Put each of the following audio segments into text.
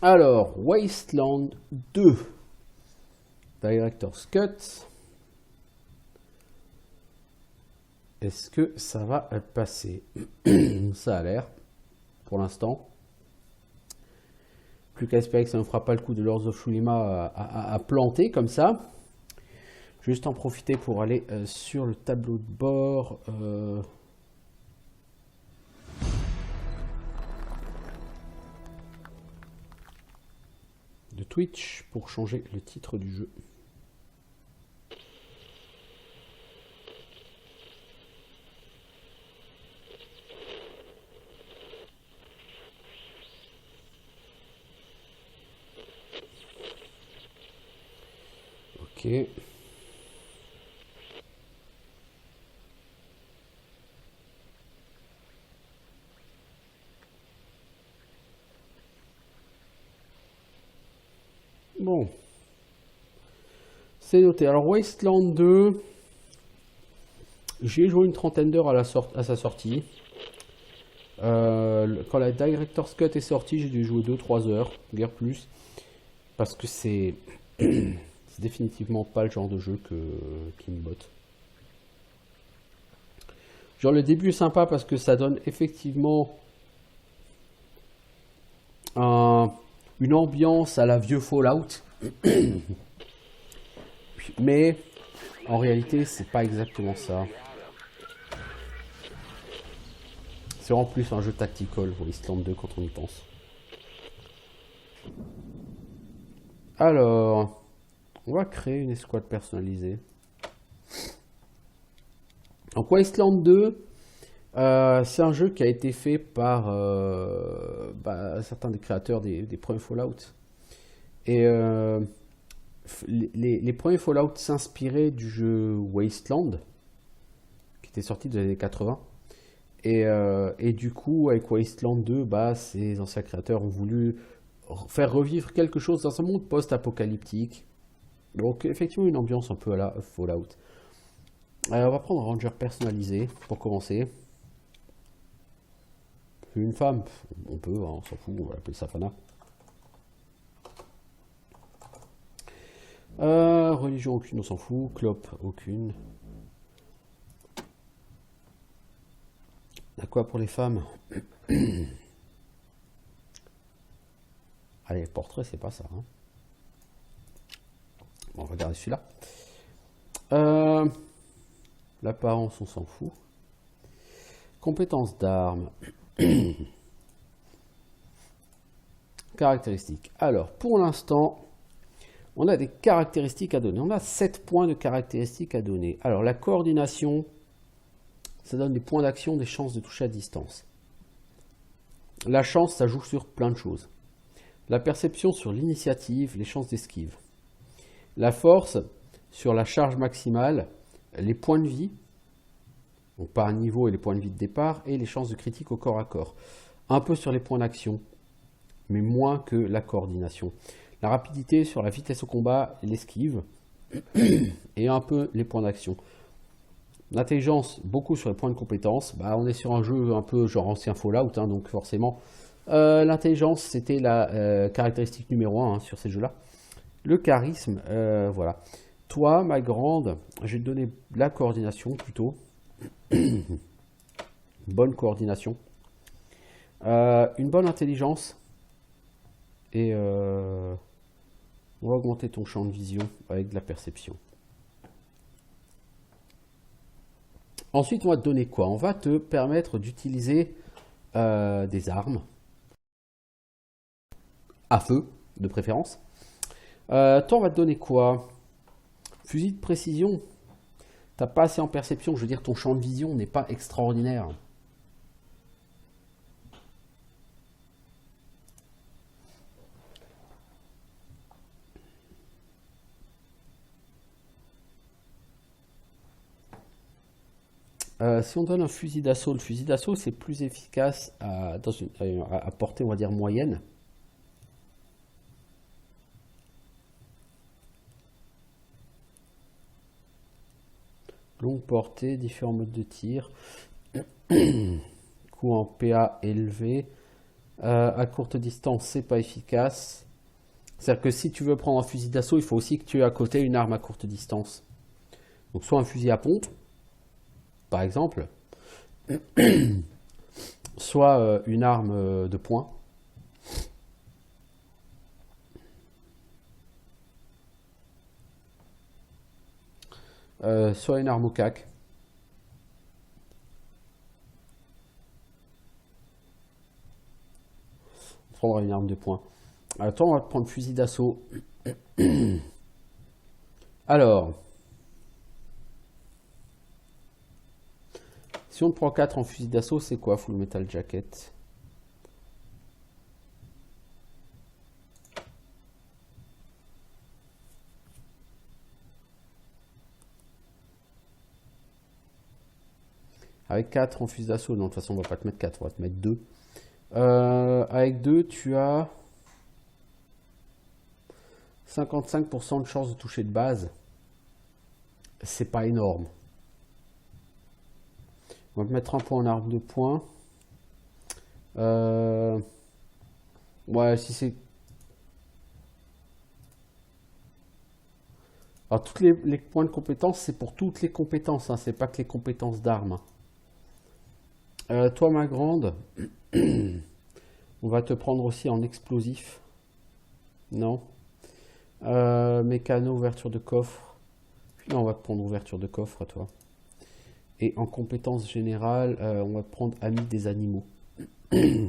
Alors, Wasteland 2. Director's Cut. Est-ce que ça va passer? Ça a l'air, pour l'instant. Plus qu'à espérer que ça ne fera pas le coup de Lords of Shulima à planter comme ça. Je vais juste en profiter pour aller sur le tableau de bord. De Twitch pour changer le titre du jeu. Ok. Bon. C'est noté. Alors Wasteland 2, j'ai joué une trentaine d'heures à sa sortie. Quand la Director's Cut est sortie, j'ai dû jouer 2-3 heures, guère plus. Parce que c'est définitivement pas le genre de jeu qui me botte. Genre le début est sympa parce que ça donne effectivement une ambiance à la vieux Fallout. Mais en réalité c'est pas exactement ça. C'est en plus un jeu tactical, Wasteland 2 quand on y pense. Alors, on va créer une escouade personnalisée. Donc Wasteland 2, c'est un jeu qui a été fait par certains des créateurs des premiers Fallout. Et les premiers Fallout s'inspiraient du jeu Wasteland, qui était sorti dans les années 80. Et du coup, avec Wasteland 2, ces anciens créateurs ont voulu faire revivre quelque chose dans un monde post-apocalyptique. Donc effectivement une ambiance un peu à la Fallout. On va prendre un ranger personnalisé pour commencer. Une femme, on peut, hein, on s'en fout, on va l'appeler Safana. Religion aucune, on s'en fout. Clope aucune. À quoi pour les femmes? Allez, portrait, c'est pas ça. Hein. Bon, on va regarder celui-là. L'apparence, on s'en fout. Compétences d'armes. Caractéristiques. Alors, pour l'instant, on a des caractéristiques à donner. On a 7 points de caractéristiques à donner. Alors, la coordination, ça donne des points d'action, des chances de toucher à distance. La chance, ça joue sur plein de choses. La perception sur l'initiative, les chances d'esquive. La force sur la charge maximale, les points de vie, donc par niveau et les points de vie de départ, et les chances de critique au corps à corps. Un peu sur les points d'action, mais moins que la coordination. La rapidité sur la vitesse au combat, l'esquive, et un peu les points d'action. L'intelligence, beaucoup sur les points de compétence. On est sur un jeu un peu genre ancien Fallout, hein, donc forcément. L'intelligence, c'était la caractéristique numéro 1 sur ces jeux-là. Le charisme, voilà. Toi, ma grande, je vais te donner la coordination plutôt. Bonne coordination. Une bonne intelligence. Et on va augmenter ton champ de vision avec de la perception. Ensuite, on va te donner quoi? On va te permettre d'utiliser des armes. À feu, de préférence. Toi, on va te donner quoi? Fusil de précision. T'as pas assez en perception, je veux dire, ton champ de vision n'est pas extraordinaire. Si on donne un fusil d'assaut, le fusil d'assaut c'est plus efficace à portée, on va dire, moyenne. Longue portée, différents modes de tir. Coup en PA élevé. À courte distance, c'est pas efficace. C'est-à-dire que si tu veux prendre un fusil d'assaut, il faut aussi que tu aies à côté une arme à courte distance. Donc soit un fusil à pompe, par exemple, soit une arme de poing. Soit une arme au cac. On prendra une arme de poing. Toi, on va prendre fusil d'assaut. Alors, si on te prend 4 en fusil d'assaut, c'est quoi Full Metal Jacket? Avec 4 en fusil d'assaut, non, de toute façon, on va pas te mettre 4, on va te mettre 2. Avec 2, tu as 55% de chance de toucher de base. C'est pas énorme. On va te mettre un point en arme de poing. Ouais, si c'est... Alors, tous les points de compétence, c'est pour toutes les compétences, hein, c'est pas que les compétences d'armes. Toi, ma grande, on va te prendre aussi en explosif. Non. Mécano, ouverture de coffre. Non, on va te prendre ouverture de coffre à toi. Et en compétence générale, on va te prendre ami des animaux. Je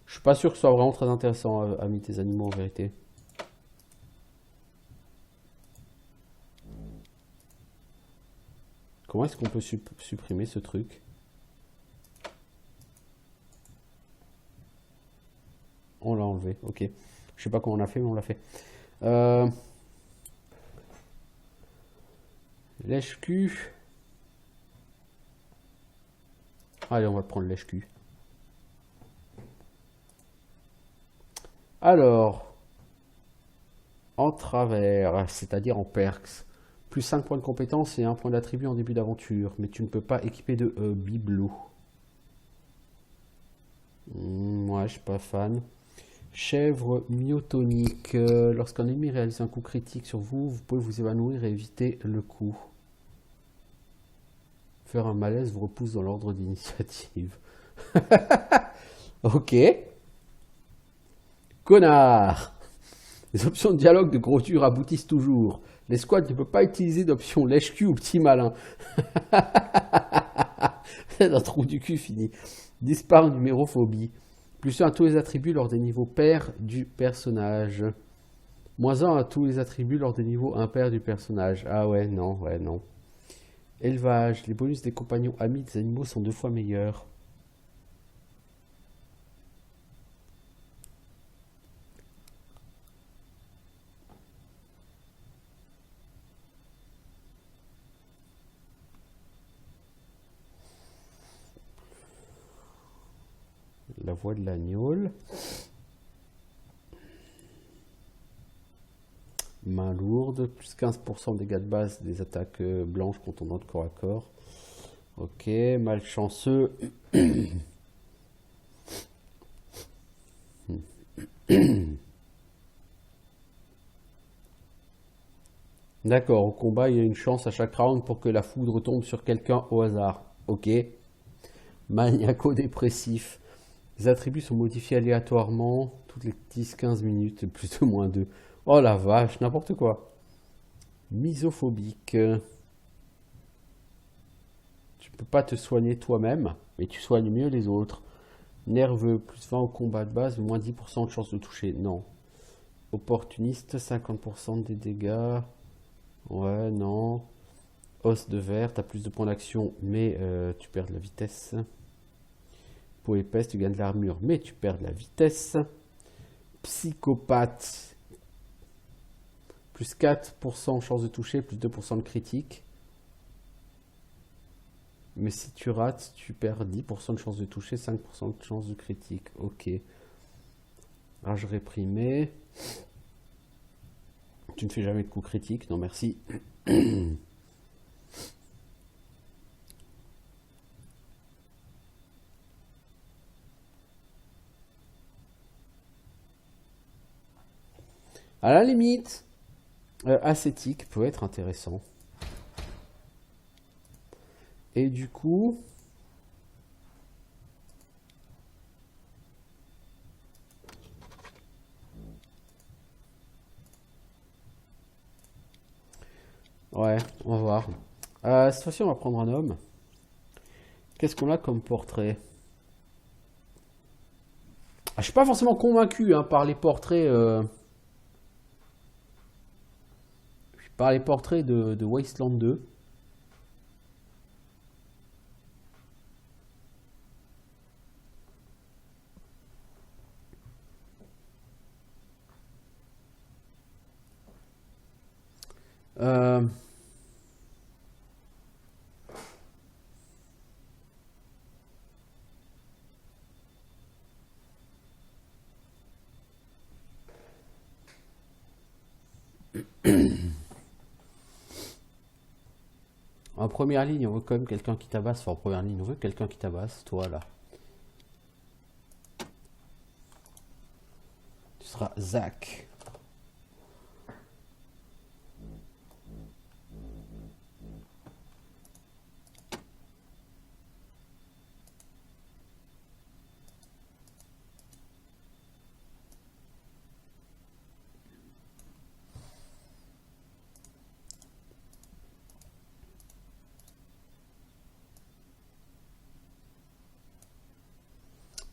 suis pas sûr que ce soit vraiment très intéressant, ami des animaux en vérité. Comment est-ce qu'on peut supprimer ce truc? On l'a enlevé, ok. Je sais pas comment on l'a fait, mais on l'a fait. Lèche-cul. Allez, on va prendre lèche-cul. Alors, en travers, c'est-à-dire en perks, plus 5 points de compétence et 1 point d'attribut en début d'aventure, mais tu ne peux pas équiper de bibelot. Ouais, je suis pas fan. Chèvre myotonique. Lorsqu'un ennemi réalise un coup critique sur vous, vous pouvez vous évanouir et éviter le coup. Faire un malaise vous repousse dans l'ordre d'initiative. Ok. Connard. Les options de dialogue de gros dur aboutissent toujours. L'escouade ne peut pas utiliser d'option lèche-cul ou petit malin. C'est un trou du cul fini. Disparaît numérophobie. Plus 1 à tous les attributs lors des niveaux pairs du personnage. Moins 1 à tous les attributs lors des niveaux impairs du personnage. Ah ouais, non, ouais, non. Élevage. Les bonus des compagnons amis des animaux sont 2 fois meilleurs. La voix de l'agneau. Main lourde, plus 15% de dégâts de base des attaques blanches contendantes corps à corps. Ok, malchanceux. D'accord, au combat, il y a une chance à chaque round pour que la foudre tombe sur quelqu'un au hasard. Ok. Maniaco-dépressif. Les attributs sont modifiés aléatoirement toutes les 10-15 minutes, plus ou moins 2. Oh la vache, n'importe quoi. Misophobique. Tu peux pas te soigner toi-même, mais tu soignes mieux les autres. Nerveux, plus 20 au combat de base, moins 10% de chance de toucher. Non. Opportuniste, 50% des dégâts. Ouais, non. Os de verre, t'as plus de points d'action, mais tu perds de la vitesse. Peau épaisse, tu gagnes de l'armure, mais tu perds de la vitesse. Psychopathe, plus 4% chance de toucher, plus 2% de critique. Mais si tu rates, tu perds 10% de chance de toucher, 5% de chance de critique. Ok. Rage réprimée. Tu ne fais jamais de coup critique, non merci. À la limite, ascétique peut être intéressant. Et du coup... Ouais, on va voir. Cette fois-ci, on va prendre un homme. Qu'est-ce qu'on a comme portrait? Je suis pas forcément convaincu hein, par les portraits... par les portraits de Wasteland 2. Euh, En première ligne, on veut quand même quelqu'un qui tabasse. Enfin, en première ligne, on veut quelqu'un qui tabasse. Toi, là. Tu seras Zach.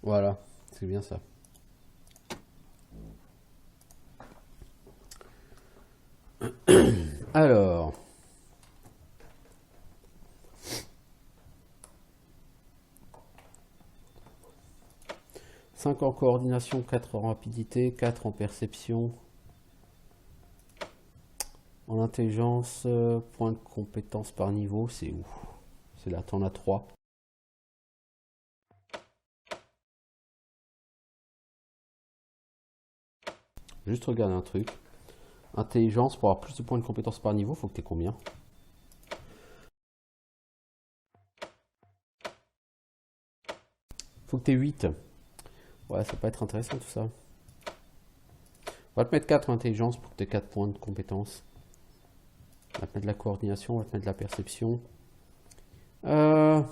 Voilà, c'est bien ça. Alors... 5 en coordination, 4 en rapidité, 4 en perception. En intelligence, point de compétence par niveau, c'est où? C'est là, t'en as 3. Juste regarder un truc. Intelligence, pour avoir plus de points de compétence par niveau, faut que t'aies combien? Faut que t'aies 8. Ouais, ça peut être intéressant tout ça. On va te mettre 4 en intelligence pour que t'aies 4 points de compétence. On va te mettre de la coordination, on va te mettre de la perception. Peut-être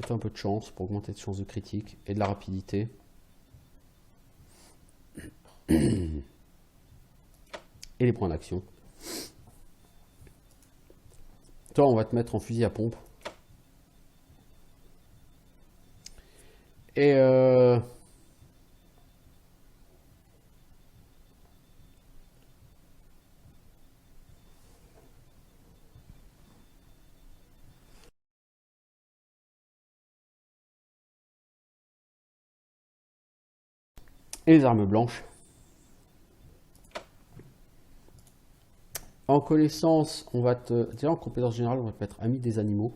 un peu de chance pour augmenter de chance de critique et de la rapidité. Et les points d'action. Toi, on va te mettre en fusil à pompe. Et les armes blanches. En connaissance, on va te... Déjà en compétence générale, on va te mettre ami des animaux.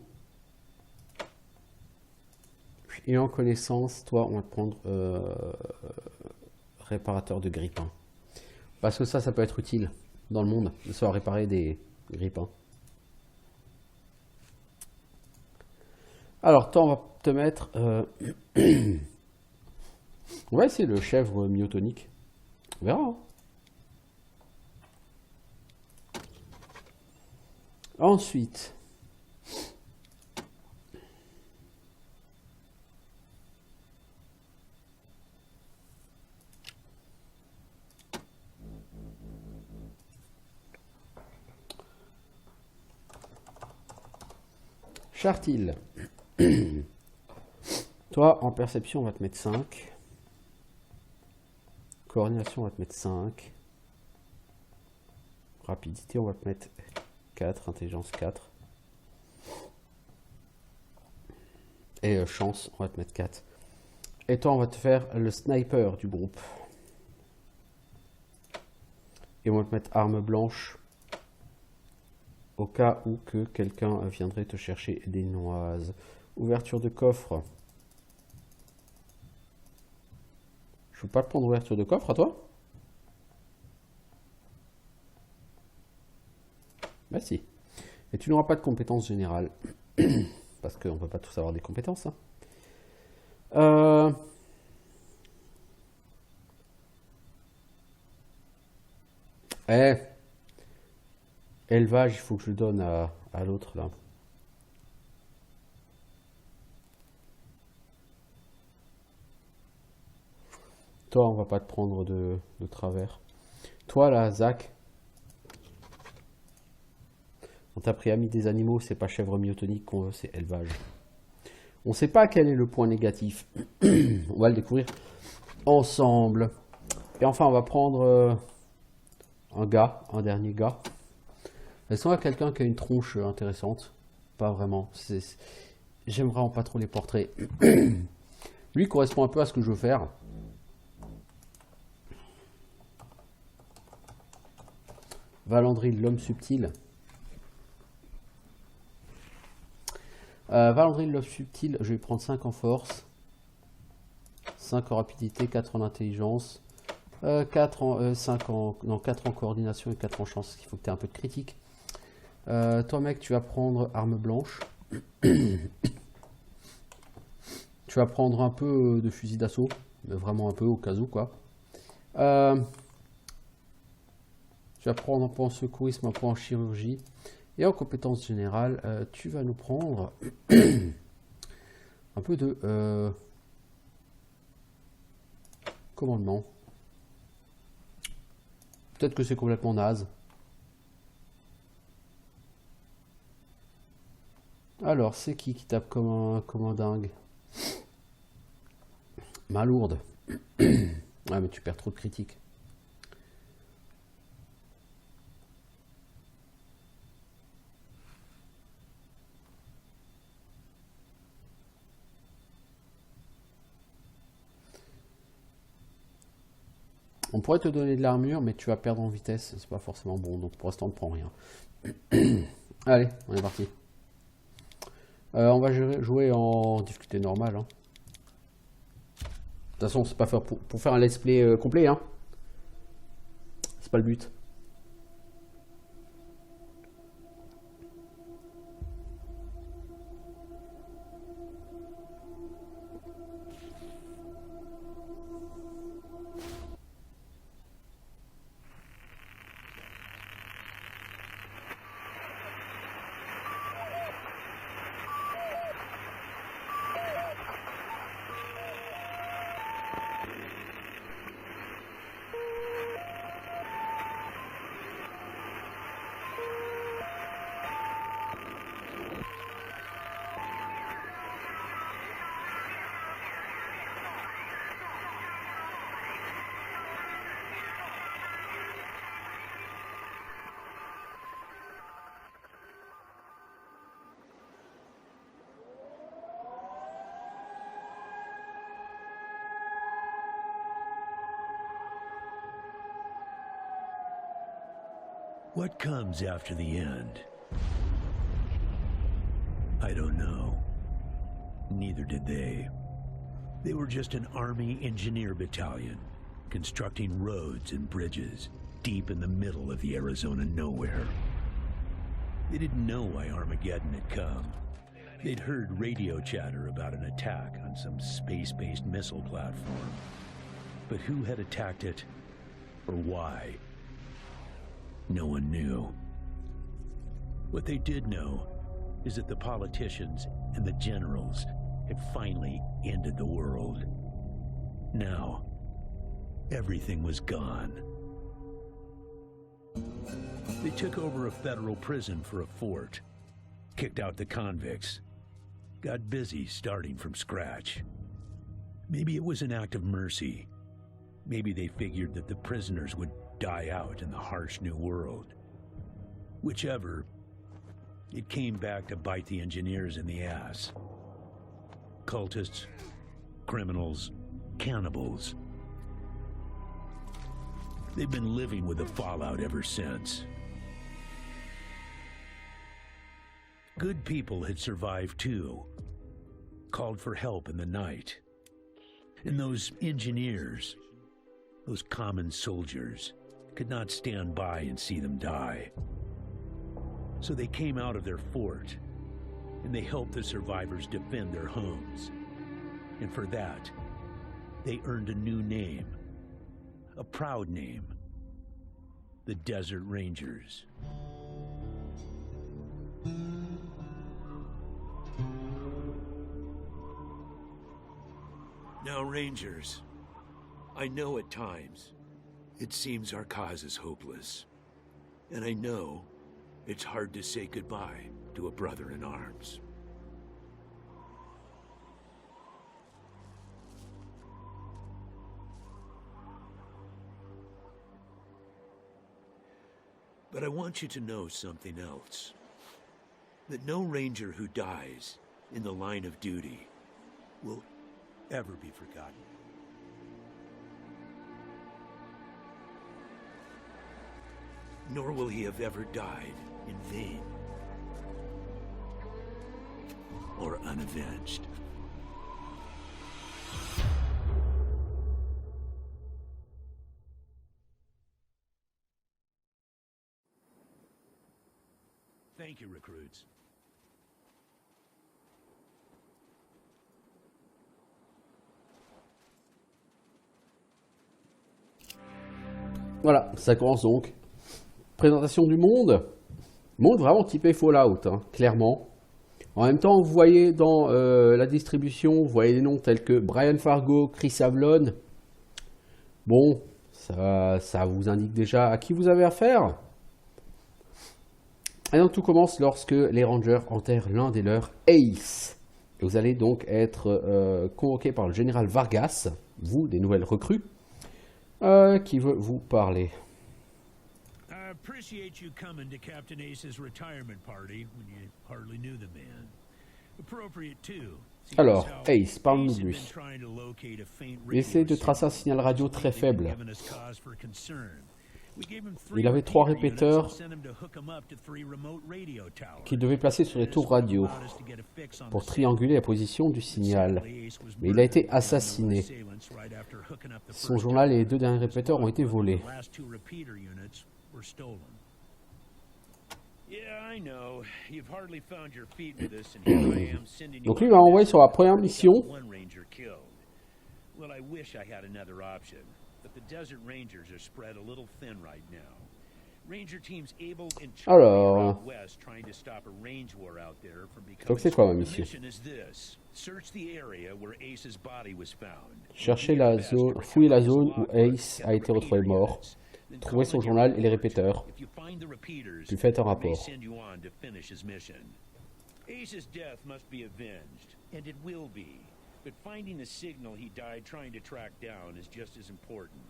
Et en connaissance, toi, on va te prendre réparateur de grippins. Parce que ça peut être utile dans le monde, de savoir réparer des grippins. Alors, toi, on va te mettre... on va essayer le chèvre myotonique. On verra. Hein. Ensuite... Chartil. Toi, en perception, on va te mettre 5. Coordination, on va te mettre 5. Rapidité, on va te mettre 4. Intelligence, 4. Et chance, on va te mettre 4. Et toi, on va te faire le sniper du groupe. Et on va te mettre arme blanche. Au cas où que quelqu'un viendrait te chercher des noises. Ouverture de coffre. Je peux pas te prendre ouverture de coffre à toi? Bah si. Et tu n'auras pas de compétences générales. Parce qu'on ne peut pas tous avoir des compétences. Hein. Eh, élevage, il faut que je donne à l'autre là. Toi, on va pas te prendre de travers. Toi là, Zach, on t'a pris ami des animaux, c'est pas chèvre myotonique qu'on veut, c'est élevage. On sait pas quel est le point négatif. On va le découvrir ensemble. Et enfin, on va prendre un dernier gars. Est-ce qu'on a quelqu'un qui a une tronche intéressante? Pas vraiment. J'aime vraiment pas trop les portraits. Lui correspond un peu à ce que je veux faire. Valandril, l'homme subtil. Valandril, l'homme subtil, je vais prendre 5 en force, 5 en rapidité, 4 en intelligence, 4 en coordination et 4 en chance. Il faut que tu aies un peu de critique. Toi, mec, tu vas prendre arme blanche. Tu vas prendre un peu de fusil d'assaut, mais vraiment un peu au cas où, quoi. Tu vas prendre un point en secourisme, un point en chirurgie. Et en compétence générale, tu vas nous prendre un peu de commandement. Peut-être que c'est complètement naze. Alors, c'est qui tape comme un dingue? Malourde. Ouais, mais tu perds trop de critiques. On pourrait te donner de l'armure, mais tu vas perdre en vitesse. C'est pas forcément bon, donc pour l'instant, on ne prend rien. Allez, on est parti. On va jouer en difficulté normale. Hein. De toute façon, c'est pas pour faire un let's play complet. Hein. C'est pas le but. What comes after the end? I don't know. Neither did they. They were just an Army engineer battalion, constructing roads and bridges deep in the middle of the Arizona nowhere. They didn't know why Armageddon had come. They'd heard radio chatter about an attack on some space-based missile platform. But who had attacked it, or why? No one knew. What they did know is that the politicians and the generals had finally ended the world. Now, everything was gone. They took over a federal prison for a fort, kicked out the convicts, got busy starting from scratch. Maybe it was an act of mercy. Maybe they figured that the prisoners would die out in the harsh new world. Whichever, it came back to bite the engineers in the ass. Cultists, criminals, cannibals. They've been living with the fallout ever since. Good people had survived too, called for help in the night. And those engineers, those common soldiers, could not stand by and see them die. So they came out of their fort, and they helped the survivors defend their homes. And for that, they earned a new name, a proud name, the Desert Rangers. Now, Rangers, I know at times it seems our cause is hopeless. And I know it's hard to say goodbye to a brother in arms. But I want you to know something else. That no Ranger who dies in the line of duty will ever be forgotten. Nor will he have ever died in vain or unavenged. Thank you, recruits. Voilà, ça commence donc. Présentation du monde. Monde vraiment typé Fallout, hein, clairement. En même temps, vous voyez dans la distribution, vous voyez des noms tels que Brian Fargo, Chris Avlon. Bon, ça vous indique déjà à qui vous avez affaire. Et donc tout commence lorsque les Rangers enterrent l'un des leurs, Ace. Et vous allez donc être convoqué par le général Vargas, vous, des nouvelles recrues, qui veut vous parler. I appreciate you coming to Captain Ace's retirement party when you hardly knew the man. Appropriate too. Alors, Ace, parle-nous de lui. Il essaie de tracer un signal radio très faible. Il avait 3 répéteurs qu'il devait placer sur les tours radio pour trianguler la position du signal. Mais il a été assassiné. Son journal et les 2 derniers répéteurs ont été volés. Donc lui m'a envoyé sur la première mission. Alors, donc c'est quoi ma mission? Chercher la zone, fouiller la zone où Ace a été retrouvé mort, trouver son journal et les répéteurs, puis faites un rapport. Ace's death must be avenged, and it will be. But finding the signal he died trying to track down is just as important.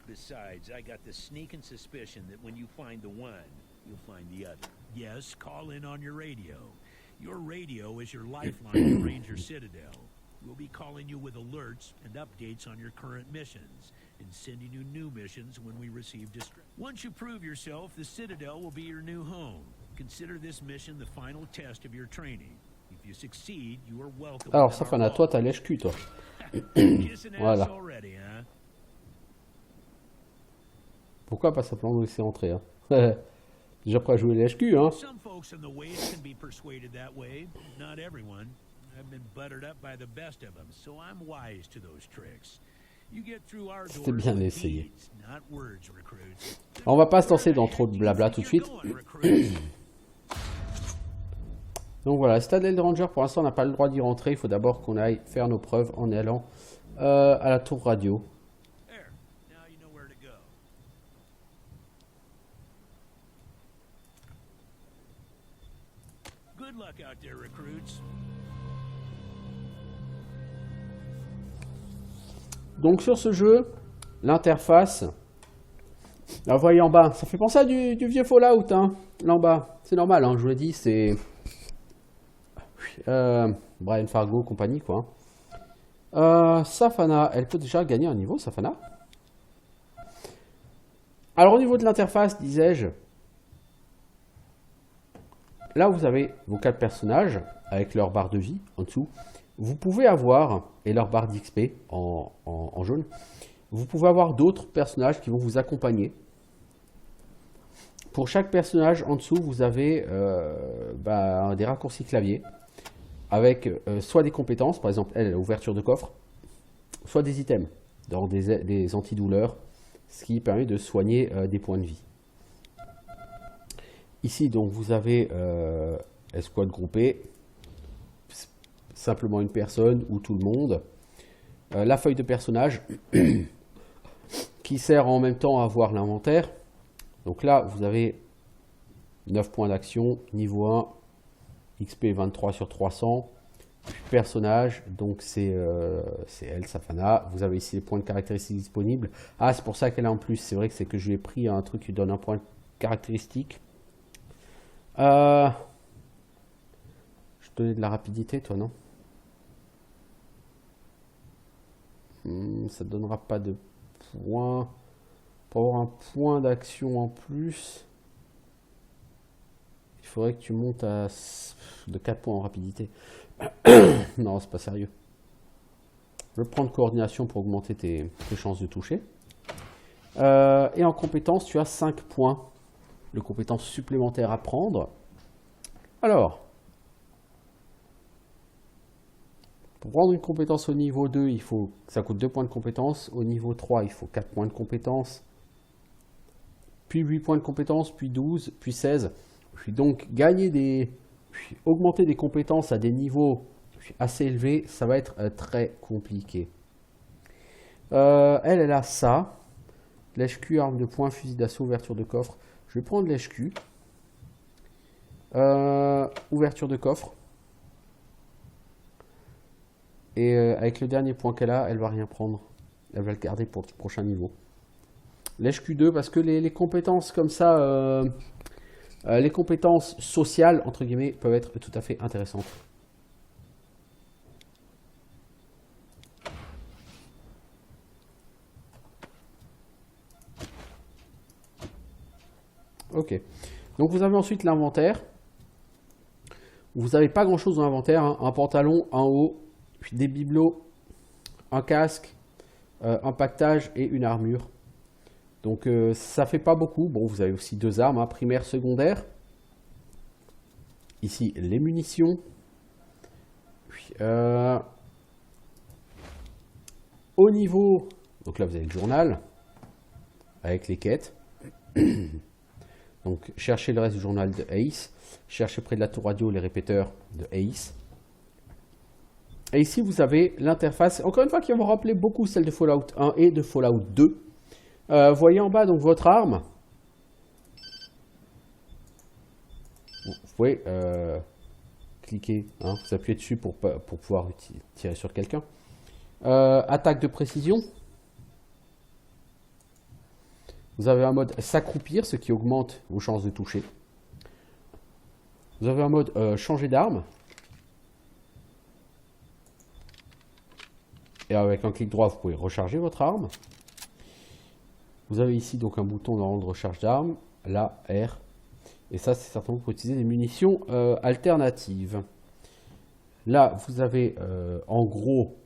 Besides, I got the sneaking suspicion that when you find the one, you'll find the other. Yes, call in on your radio. Your radio is your lifeline to Ranger Citadel. We'll be calling you with alerts and updates on your current missions, and sending you new missions when we receive distress. Once you prove yourself, the Citadel will be your new home. Consider this mission the final test of your training. If you succeed, you are welcome. Alors, Safana, toi, t'as lèche-cul, toi. Voilà. Pourquoi pas simplement nous laisser entrer, hein? Déjà prêt à jouer lèche-cul, hein? Some folks in the West can be persuaded that way. Not everyone. I've been buttered up by the best of them, so I'm wise to those tricks. C'était bien essayé. On va pas se lancer dans trop de blabla tout de suite. Donc voilà, Citadel Ranger, pour l'instant on n'a pas le droit d'y rentrer. Il faut d'abord qu'on aille faire nos preuves en allant à la tour radio. Donc sur ce jeu, l'interface, là vous voyez en bas, ça fait penser à du vieux Fallout, hein, là en bas. C'est normal, hein, je vous l'ai dit, c'est Brian Fargo, compagnie, quoi. Safana, elle peut déjà gagner un niveau, Safana. Alors au niveau de l'interface, disais-je, là vous avez vos 4 personnages avec leur barre de vie en dessous. Vous pouvez avoir, et leur barre d'XP en jaune, vous pouvez avoir d'autres personnages qui vont vous accompagner. Pour chaque personnage en dessous, vous avez des raccourcis clavier avec soit des compétences, par exemple elle, ouverture de coffre, soit des items, dans des antidouleurs, ce qui permet de soigner des points de vie. Ici, donc, vous avez escouade groupée, simplement une personne ou tout le monde. La feuille de personnage qui sert en même temps à voir l'inventaire. Donc là, vous avez 9 points d'action, niveau 1, XP 23 sur 300. Personnage, donc c'est elle, Safana. Vous avez ici les points de caractéristiques disponibles. Ah, c'est pour ça qu'elle a en plus. C'est vrai que c'est que je lui ai pris un truc qui donne un point de caractéristique. Je te donnais de la rapidité, toi, non? Ça ne donnera pas de points. Pour avoir un point d'action en plus, il faudrait que tu montes à de 4 points en rapidité. Non, c'est pas sérieux. Je vais prendre coordination pour augmenter tes chances de toucher. Et en compétence, tu as 5 points de compétences supplémentaires à prendre. Alors, pour prendre une compétence au niveau 2, ça coûte 2 points de compétence. Au niveau 3, il faut 4 points de compétence. Puis 8 points de compétence, puis 12, puis 16. Puis donc, augmenter des compétences à des niveaux assez élevés, ça va être très compliqué. Elle a ça. Lèche-cul, arme de poing, fusil d'assaut, ouverture de coffre. Je vais prendre lèche-cul. Ouverture de coffre. Et avec le dernier point qu'elle a, elle va rien prendre. Elle va le garder pour le prochain niveau. Lèche-cul 2 parce que les compétences comme ça, les compétences sociales, entre guillemets, peuvent être tout à fait intéressantes. Ok. Donc vous avez ensuite l'inventaire. Vous n'avez pas grand chose dans l'inventaire. Hein. Un pantalon, un haut, puis des bibelots, un casque, un pactage et une armure. Donc ça fait pas beaucoup. Bon, vous avez aussi 2 armes, hein, primaire, secondaire. Ici, les munitions. Puis, au niveau, donc là vous avez le journal avec les quêtes. Donc cherchez le reste du journal de Ace. Cherchez près de la tour radio les répéteurs de Ace. Et ici vous avez l'interface, encore une fois qui va vous rappeler beaucoup celle de Fallout 1 et de Fallout 2. Voyez en bas donc votre arme. Vous pouvez cliquer, hein, vous appuyez dessus pour pouvoir tirer sur quelqu'un. Attaque de précision. Vous avez un mode s'accroupir, ce qui augmente vos chances de toucher. Vous avez un mode changer d'arme. Et avec un clic droit, vous pouvez recharger votre arme. Vous avez ici donc un bouton dans de recharge d'armes, là, R. Et ça, c'est certainement pour utiliser des munitions alternatives. Là, vous avez en gros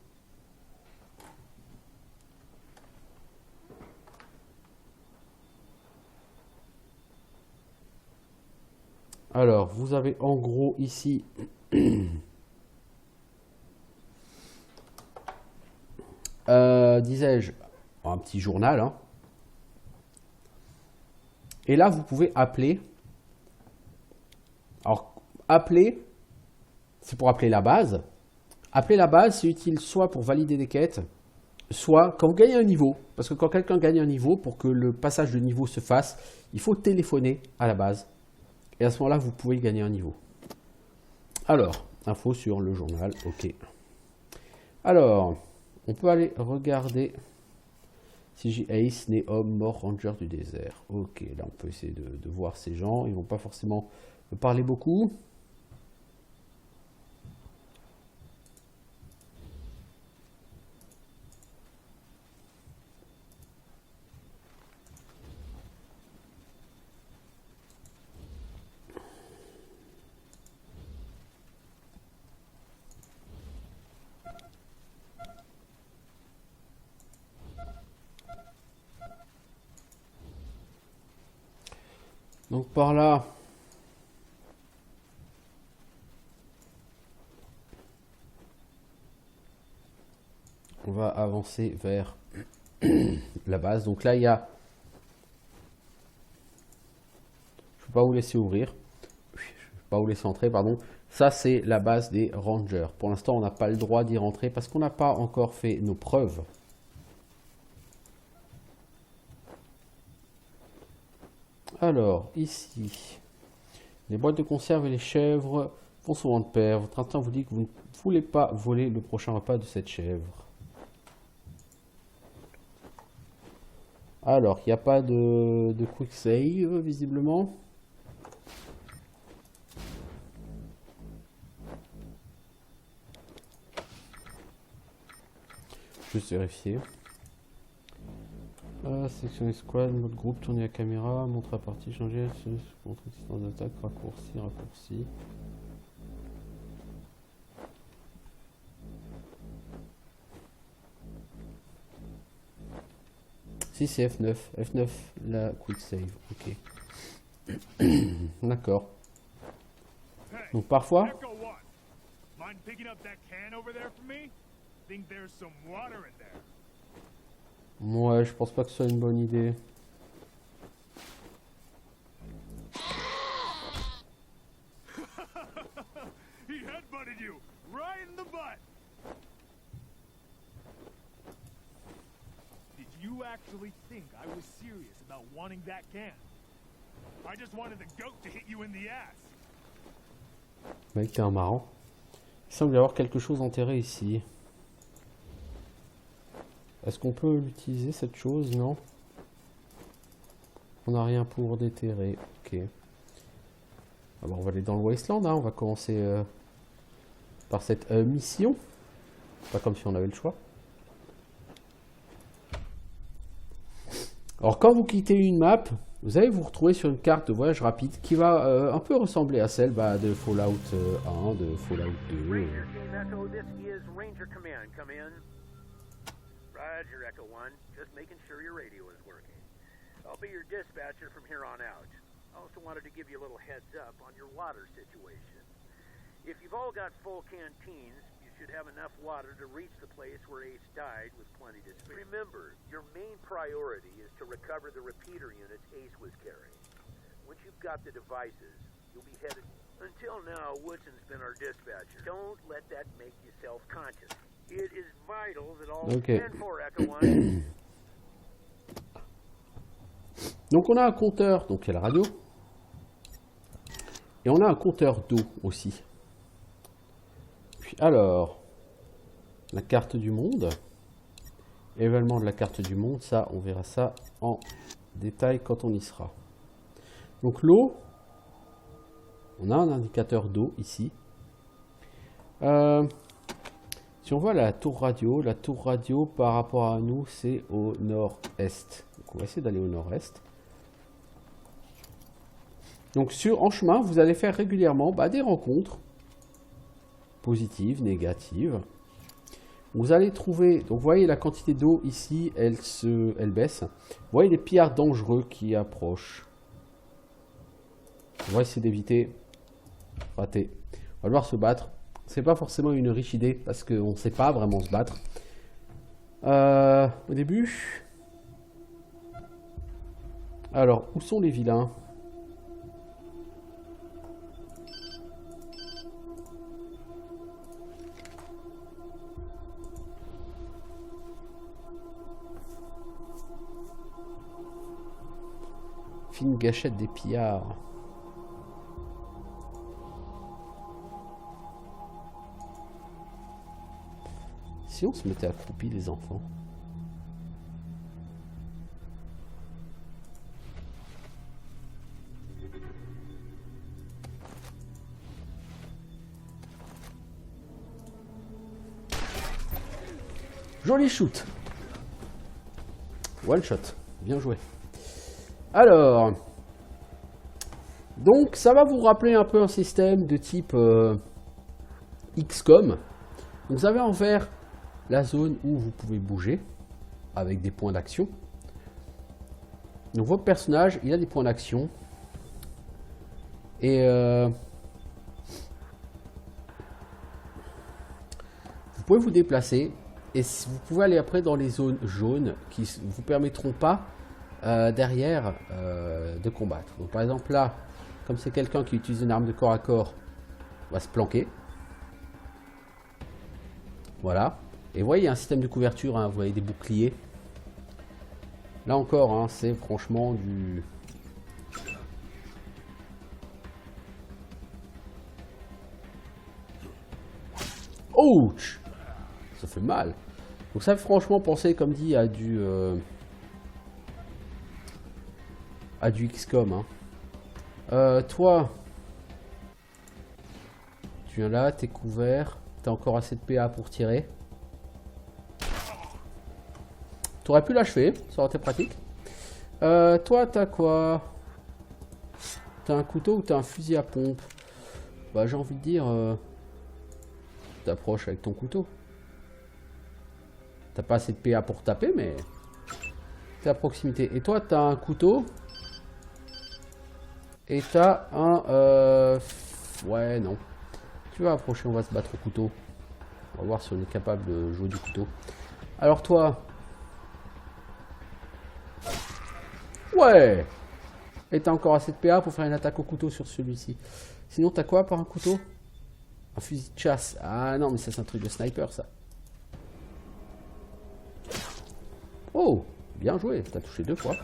alors, vous avez en gros ici disais-je, un petit journal. Hein. Et là, vous pouvez appeler. Alors, appeler, c'est pour appeler la base. Appeler la base, c'est utile soit pour valider des quêtes, soit quand vous gagnez un niveau. Parce que quand quelqu'un gagne un niveau, pour que le passage de niveau se fasse, il faut téléphoner à la base. Et à ce moment-là, vous pouvez gagner un niveau. Alors, info sur le journal, ok. Alors, on peut aller regarder si j'ai Ace, né homme, mort, ranger du désert. Ok, là on peut essayer de voir ces gens. Ils vont pas forcément me parler beaucoup. Donc par là, on va avancer vers la base. Donc là, il y a... Je vais pas vous laisser ouvrir. Je vais pas vous laisser entrer, pardon. Ça, c'est la base des rangers. Pour l'instant, on n'a pas le droit d'y rentrer parce qu'on n'a pas encore fait nos preuves. Alors, ici, les boîtes de conserve et les chèvres vont souvent de pair. Votre instinct vous dit que vous ne voulez pas voler le prochain repas de cette chèvre. Alors, il n'y a pas de quick save, visiblement. Juste vérifier. Sélectionner squad, mode groupe, tourner la caméra, montrer la partie, changer, montrer distance d'attaque, raccourci. Si c'est F9, F9 la quick save, ok. D'accord. Donc parfois. Ouais, je pense pas que ce soit une bonne idée. You actually think I was serious about wanting that can? I just wanted the goat to hit you in the ass. Mec, t'es un marrant. Il semble y avoir quelque chose enterré ici. Est-ce qu'on peut l'utiliser cette chose? Non. On n'a rien pour déterrer. Ok. Alors on va aller dans le Wasteland. Hein. On va commencer par cette mission. Pas comme si on avait le choix. Alors quand vous quittez une map, vous allez vous retrouver sur une carte de voyage rapide qui va un peu ressembler à celle de Fallout 1, de Fallout 2. Ranger Team Echo, this is Ranger Command. Come in. Roger, Echo 1. Just making sure your radio is working. I'll be your dispatcher from here on out. I also wanted to give you a little heads up on your water situation. If you've all got full canteens, you should have enough water to reach the place where Ace died with plenty to spare. Remember, your main priority is to recover the repeater units Ace was carrying. Once you've got the devices, you'll be headed... Until now, Woodson's been our dispatcher. Don't let that make you self-conscious. It is vital that all 10-4 Echo 1... Donc on a un compteur, donc il y a la radio. Et on a un compteur d'eau aussi. Puis alors, la carte du monde. Événement de la carte du monde, ça, on verra ça en détail quand on y sera. Donc l'eau, on a un indicateur d'eau ici. Si on voit la tour radio par rapport à nous, c'est au nord-est. Donc on va essayer d'aller au nord-est. Donc en chemin, vous allez faire régulièrement des rencontres positives, négatives. Vous allez trouver, donc vous voyez la quantité d'eau ici, elle baisse. Vous voyez les pillards dangereux qui approchent. On va essayer d'éviter. Raté. On va devoir se battre. C'est pas forcément une riche idée parce qu'on ne sait pas vraiment se battre. Au début. Alors, où sont les vilains ? Fine gâchette des pillards. Si on se mettait accroupi, les enfants. Joli shoot. One shot. Bien joué. Alors, donc ça va vous rappeler un peu un système de type XCOM. Vous avez en vert la zone où vous pouvez bouger avec des points d'action. Donc votre personnage, il a des points d'action. Et vous pouvez vous déplacer. Et vous pouvez aller après dans les zones jaunes qui ne vous permettront pas derrière de combattre. Donc par exemple là, Comme c'est quelqu'un qui utilise une arme de corps à corps, on va se planquer. Voilà. Et vous voyez, il y a un système de couverture, hein, vous voyez des boucliers. Là encore, hein, c'est franchement du... Ouch! Ça fait mal. Donc ça fait franchement penser, comme dit, à du XCOM. Hein. Toi, tu viens là, t'es couvert, t'as encore assez de PA pour tirer. T'aurais pu l'achever, ça aurait été pratique. Toi, t'as quoi? T'as un couteau ou t'as un fusil à pompe? Bah, j'ai envie de dire, t'approches avec ton couteau. T'as pas assez de PA pour taper, mais t'es à proximité. Et toi, t'as un couteau. Et t'as un... Ouais, non. Tu vas approcher, on va se battre au couteau. On va voir si on est capable de jouer du couteau. Alors toi... Ouais! Et t'as encore assez de PA pour faire une attaque au couteau sur celui-ci. Sinon, t'as quoi par un couteau? Un fusil de chasse. Ah non, mais ça c'est un truc de sniper, ça. Oh! Bien joué, t'as touché 2 fois.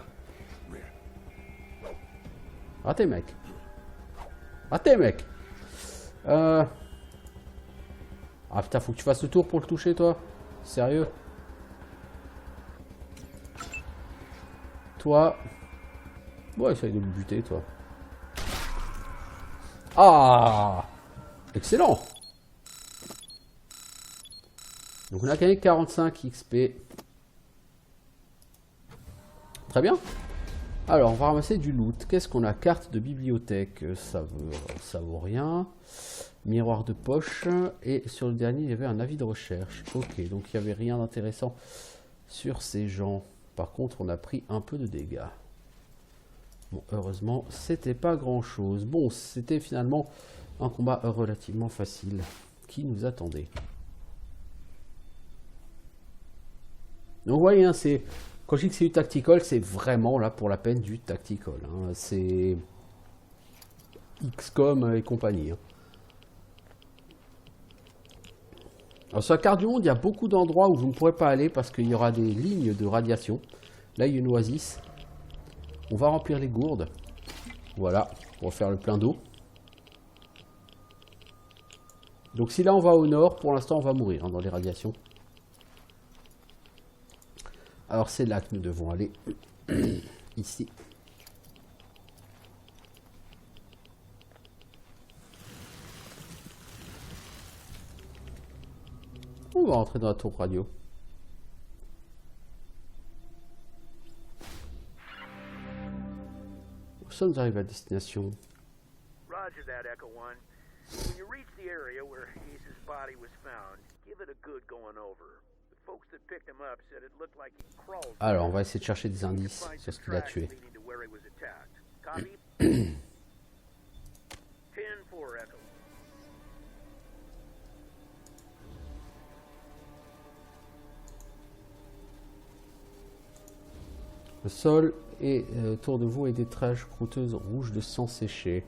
Raté, mec. Raté, mec. Ah putain, faut que tu fasses le tour pour le toucher, toi. Sérieux? Toi... Ouais, essaye de le buter, toi. Ah! Excellent! Donc on a gagné 45 XP. Très bien. Alors, on va ramasser du loot. Qu'est-ce qu'on a? Carte de bibliothèque. Ça vaut rien. Miroir de poche. Et sur le dernier, il y avait un avis de recherche. Ok, donc il n'y avait rien d'intéressant sur ces gens. Par contre, on a pris un peu de dégâts. Bon, heureusement, c'était pas grand-chose. Bon, c'était finalement un combat relativement facile qui nous attendait. Donc, vous voyez, hein, c'est... Quand je dis que c'est du tactical, c'est vraiment là pour la peine du tactical. Hein. C'est XCOM et compagnie. Hein. Alors sur la carte du monde, il y a beaucoup d'endroits où vous ne pourrez pas aller parce qu'il y aura des lignes de radiation. Là, il y a une oasis. On va remplir les gourdes. Voilà, pour faire le plein d'eau. Donc si là on va au nord, pour l'instant on va mourir hein, dans les radiations. Alors c'est là que nous devons aller. Ici. On va rentrer dans la tour radio. Nous sommes arrivés à destination. Roger that, Echo One. When you reach the area where Ace's body was found, give it a good going over. The folks that picked him up said it looked like he crawled. Alors, on va essayer de chercher des indices sur ce qu'il a tué. Copy? 10-4, Echo. Le sol est autour de vous et des taches croûteuses rouges de sang séché.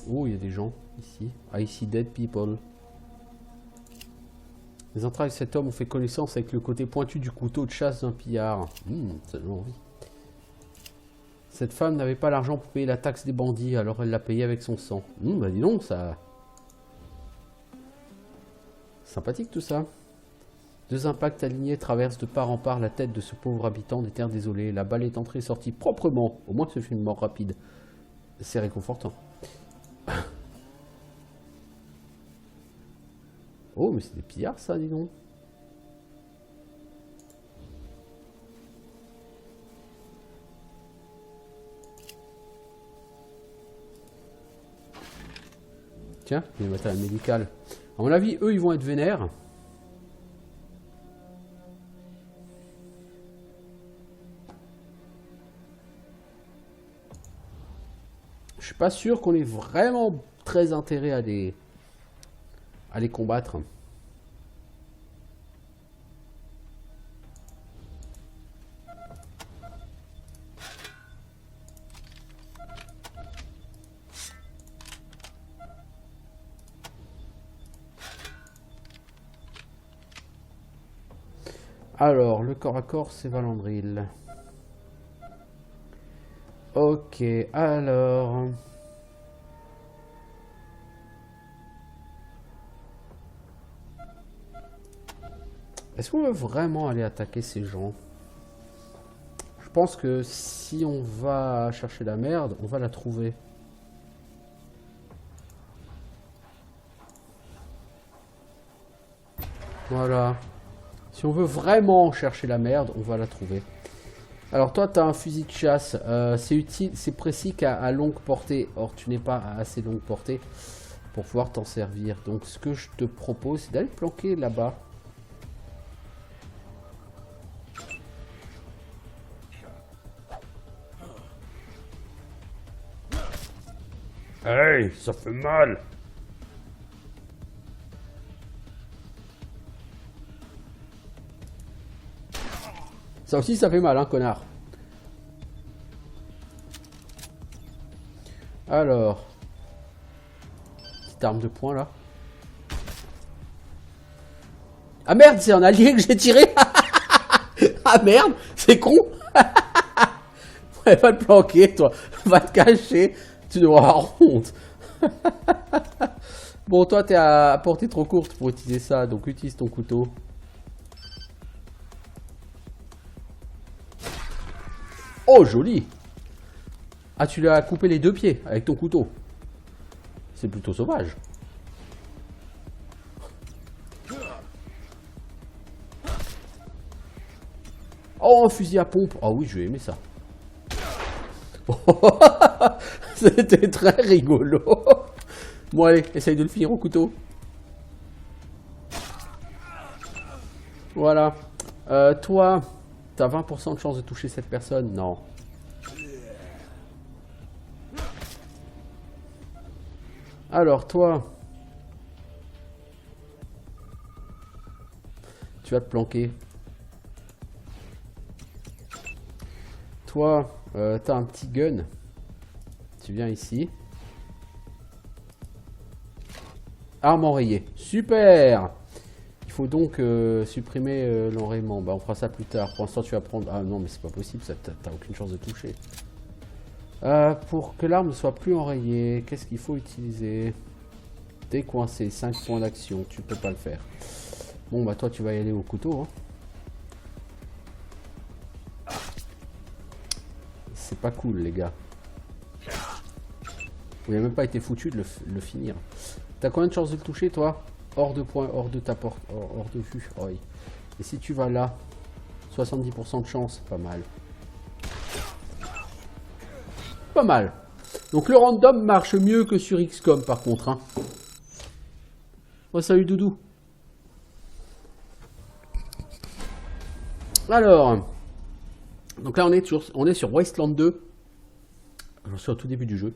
Oh, il y a des gens ici. I see dead people. Les entrailles de cet homme ont fait connaissance avec le côté pointu du couteau de chasse d'un pillard. Ça donne envie. Cette femme n'avait pas l'argent pour payer la taxe des bandits, alors elle l'a payé avec son sang. Bah dis donc, ça... Sympathique tout ça. 2 impacts alignés traversent de part en part la tête de ce pauvre habitant des terres désolées. La balle est entrée et sortie proprement. Au moins ce fut une mort rapide. C'est réconfortant. Oh, mais c'est des pillards ça, dis donc. Tiens, il y a le matériel médical. À mon avis, eux, ils vont être vénères. Je suis pas sûr qu'on ait vraiment très intérêt à les combattre. Alors, le corps à corps, c'est Valandril. Ok, alors... Est-ce qu'on veut vraiment aller attaquer ces gens? Je pense que si on va chercher la merde, on va la trouver. Voilà. Si on veut vraiment chercher la merde, on va la trouver. Alors toi, tu as un fusil de chasse. C'est utile, c'est précis qu'à longue portée. Or, tu n'es pas à assez longue portée pour pouvoir t'en servir. Donc, ce que je te propose, c'est d'aller te planquer là-bas. Hey, ça fait mal. Ça aussi, ça fait mal, hein, connard. Alors. Petite arme de poing, là. Ah merde, c'est un allié que j'ai tiré. Ah merde, c'est con. Ouais, va te planquer, toi. Va te cacher. Tu dois avoir honte. Bon, toi, t'es à portée trop courte pour utiliser ça, donc utilise ton couteau. Oh, joli! Ah, tu lui as coupé les deux pieds avec ton couteau. C'est plutôt sauvage. Oh, un fusil à pompe. Ah oui, je vais aimer ça. C'était très rigolo. Bon, allez, essaye de le finir au couteau. Voilà. Toi, t'as 20% de chance de toucher cette personne? Non. Alors, toi... Tu vas te planquer. Toi, t'as un petit gun. Tu viens ici. Arme enrayée. Super! Il faut donc supprimer l'enrayement. Bah, on fera ça plus tard. Pour l'instant, tu vas prendre... Ah non, mais c'est pas possible. T'as aucune chance de toucher. Pour que l'arme ne soit plus enrayée, qu'est-ce qu'il faut utiliser? T'es coincé. 5 points d'action. Tu peux pas le faire. Bon, bah toi, tu vas y aller au couteau. Hein. C'est pas cool, les gars. Il n'a même pas été foutu de le finir. T'as combien de chances de le toucher, toi? Hors de point, hors de ta porte, hors de vue. Oh, oui. Et si tu vas là, 70% de chance, pas mal. Pas mal. Donc le random marche mieux que sur XCOM, par contre. Hein. Oh, salut Doudou. Alors, donc là on est sur Wasteland 2. J'en suis au tout début du jeu.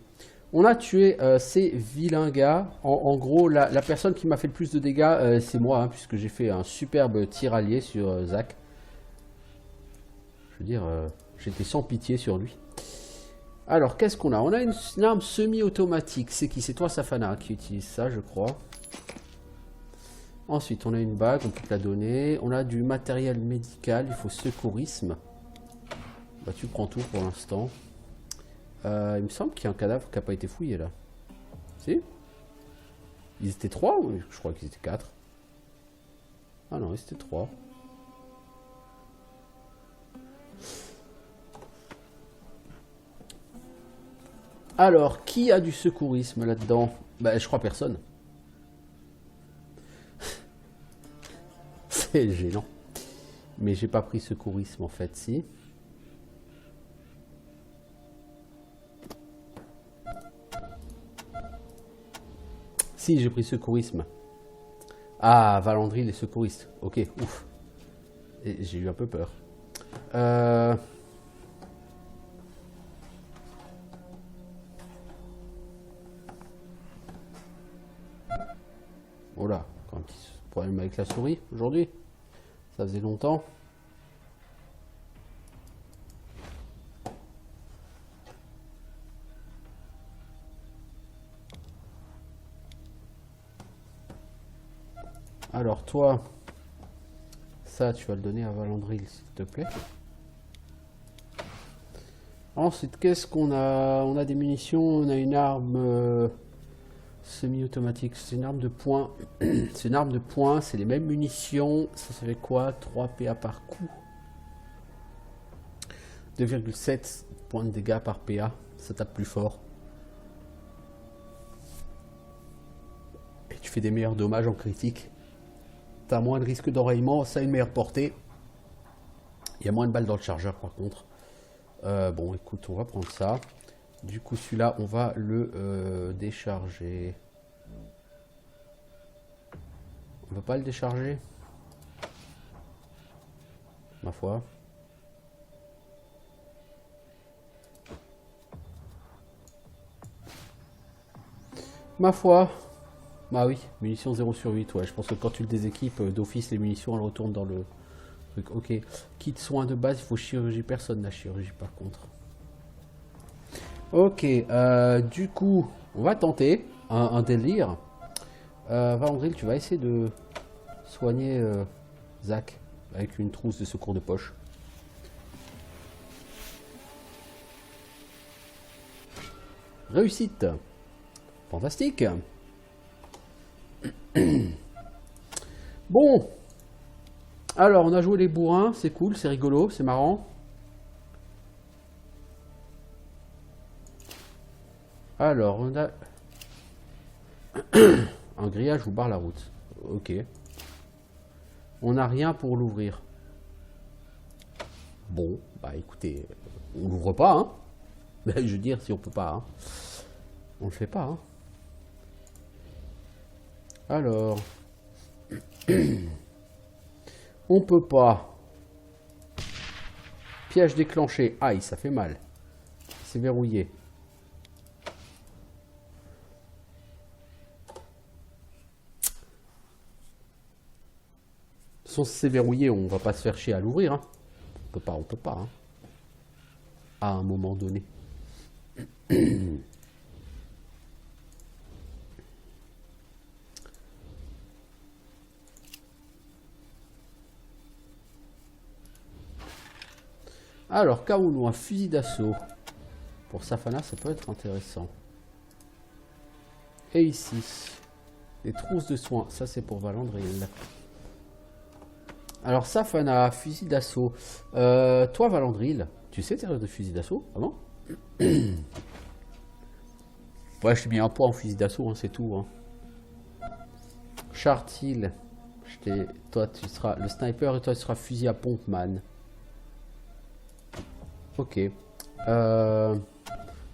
On a tué ces vilains gars. En gros, la personne qui m'a fait le plus de dégâts, c'est moi, hein, puisque j'ai fait un superbe tir allié sur Zach. Je veux dire, j'étais sans pitié sur lui. Alors, qu'est-ce qu'on a? On a une arme semi-automatique. C'est qui? C'est toi, Safana, qui utilise ça, je crois. Ensuite, on a une bague, on peut te la donner. On a du matériel médical, il faut secourisme. Bah, tu prends tout pour l'instant. Il me semble qu'il y a un cadavre qui n'a pas été fouillé là. Si? Ils étaient 3 ou je crois qu'ils étaient 4? Ah non, ils étaient 3. Alors, qui a du secourisme là-dedans? Bah, je crois personne. C'est gênant. Mais j'ai pas pris secourisme en fait, si. Si, j'ai pris secourisme. Ah, Valandril et secouriste. Ok, ouf. J'ai eu un peu peur. Oh là, quand un petit problème avec la souris aujourd'hui. Ça faisait longtemps. Alors toi, Ça, tu vas le donner à Valandril, s'il te plaît. Ensuite, qu'est-ce qu'on a? On a des munitions, on a une arme semi-automatique. C'est une arme de poing. C'est une arme de poing, c'est les mêmes munitions. Ça fait quoi? 3 PA par coup. 2,7 points de dégâts par PA. Ça tape plus fort. Et tu fais des meilleurs dommages en critique. T'as moins de risque d'enrayement, ça a une meilleure portée. Il y a moins de balles dans le chargeur par contre. Bon, écoute, on va prendre ça. Du coup, celui-là, on va le décharger. On va pas le décharger? Ma foi. Ma foi. Bah oui, munitions 0 sur 8. Ouais, je pense que quand tu le déséquipes d'office, les munitions, elles retournent dans le truc. Ok. Kit soins de base, il faut chirurgie. Personne n'a chirurgie par contre. Ok. Du coup, on va tenter un délire. Valandril, tu vas essayer de soigner Zach avec une trousse de secours de poche. Réussite. Fantastique. Bon. Alors, on a joué les bourrins. C'est cool, c'est rigolo, c'est marrant. Alors, on a... un grillage vous barre la route. Ok. On n'a rien pour l'ouvrir. Bon, bah écoutez, on l'ouvre pas, hein. Je veux dire, si on peut pas, hein. On le fait pas, hein. Alors, on peut pas. Piège déclenché. Aïe, ça fait mal. C'est verrouillé. De toute façon, si c'est verrouillé, on va pas se faire chier à l'ouvrir, hein. On peut pas, hein. À un moment donné. Alors, Kaoulou, un fusil d'assaut. Pour Safana, ça peut être intéressant. Et ici, des trousses de soins. Ça, c'est pour Valandril. Alors, Safana, fusil d'assaut. Toi, Valandril, tu sais tirer de fusil d'assaut? Ah bon? Ouais, je t'ai mis un point en fusil d'assaut, hein, c'est tout. Hein. Chartil, toi, tu seras le sniper et toi, tu seras fusil à pompe, man. Ok.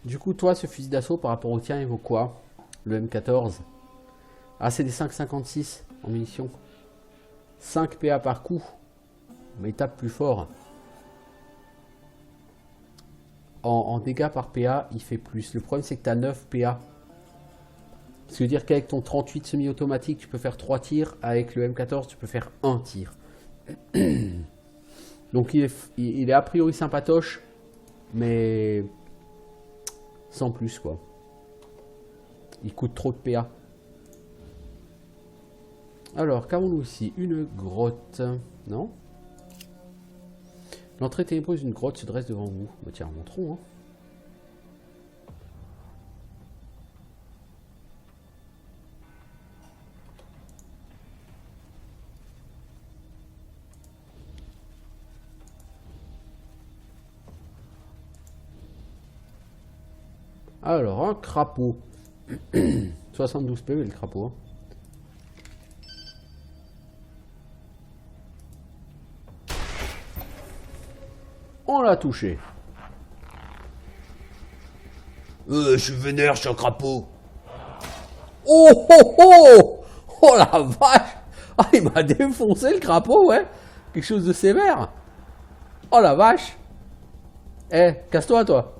Du coup, toi, ce fusil d'assaut par rapport au tien, il vaut quoi? Le M14. Ah, c'est des 5,56 en munitions. 5 PA par coup. Mais il tape plus fort. En dégâts par PA, il fait plus. Le problème, c'est que tu as 9 PA. Ça veut dire qu'avec ton 38 semi-automatique, tu peux faire 3 tirs. Avec le M14, tu peux faire 1 tir. Donc, il est a priori sympatoche. Mais sans plus, quoi. Il coûte trop de PA. Alors, qu'avons-nous ici? Une grotte. Non? L'entrée ténébreuse d'une grotte se dresse devant vous. Bah, tiens, montrons. Hein. Alors, un crapaud. 72 PV le crapaud. Hein. On l'a touché. Je suis vénère, je suis un crapaud. Oh oh oh! Oh la vache! Ah, il m'a défoncé le crapaud, ouais! Quelque chose de sévère! Oh la vache! Eh, casse-toi, toi!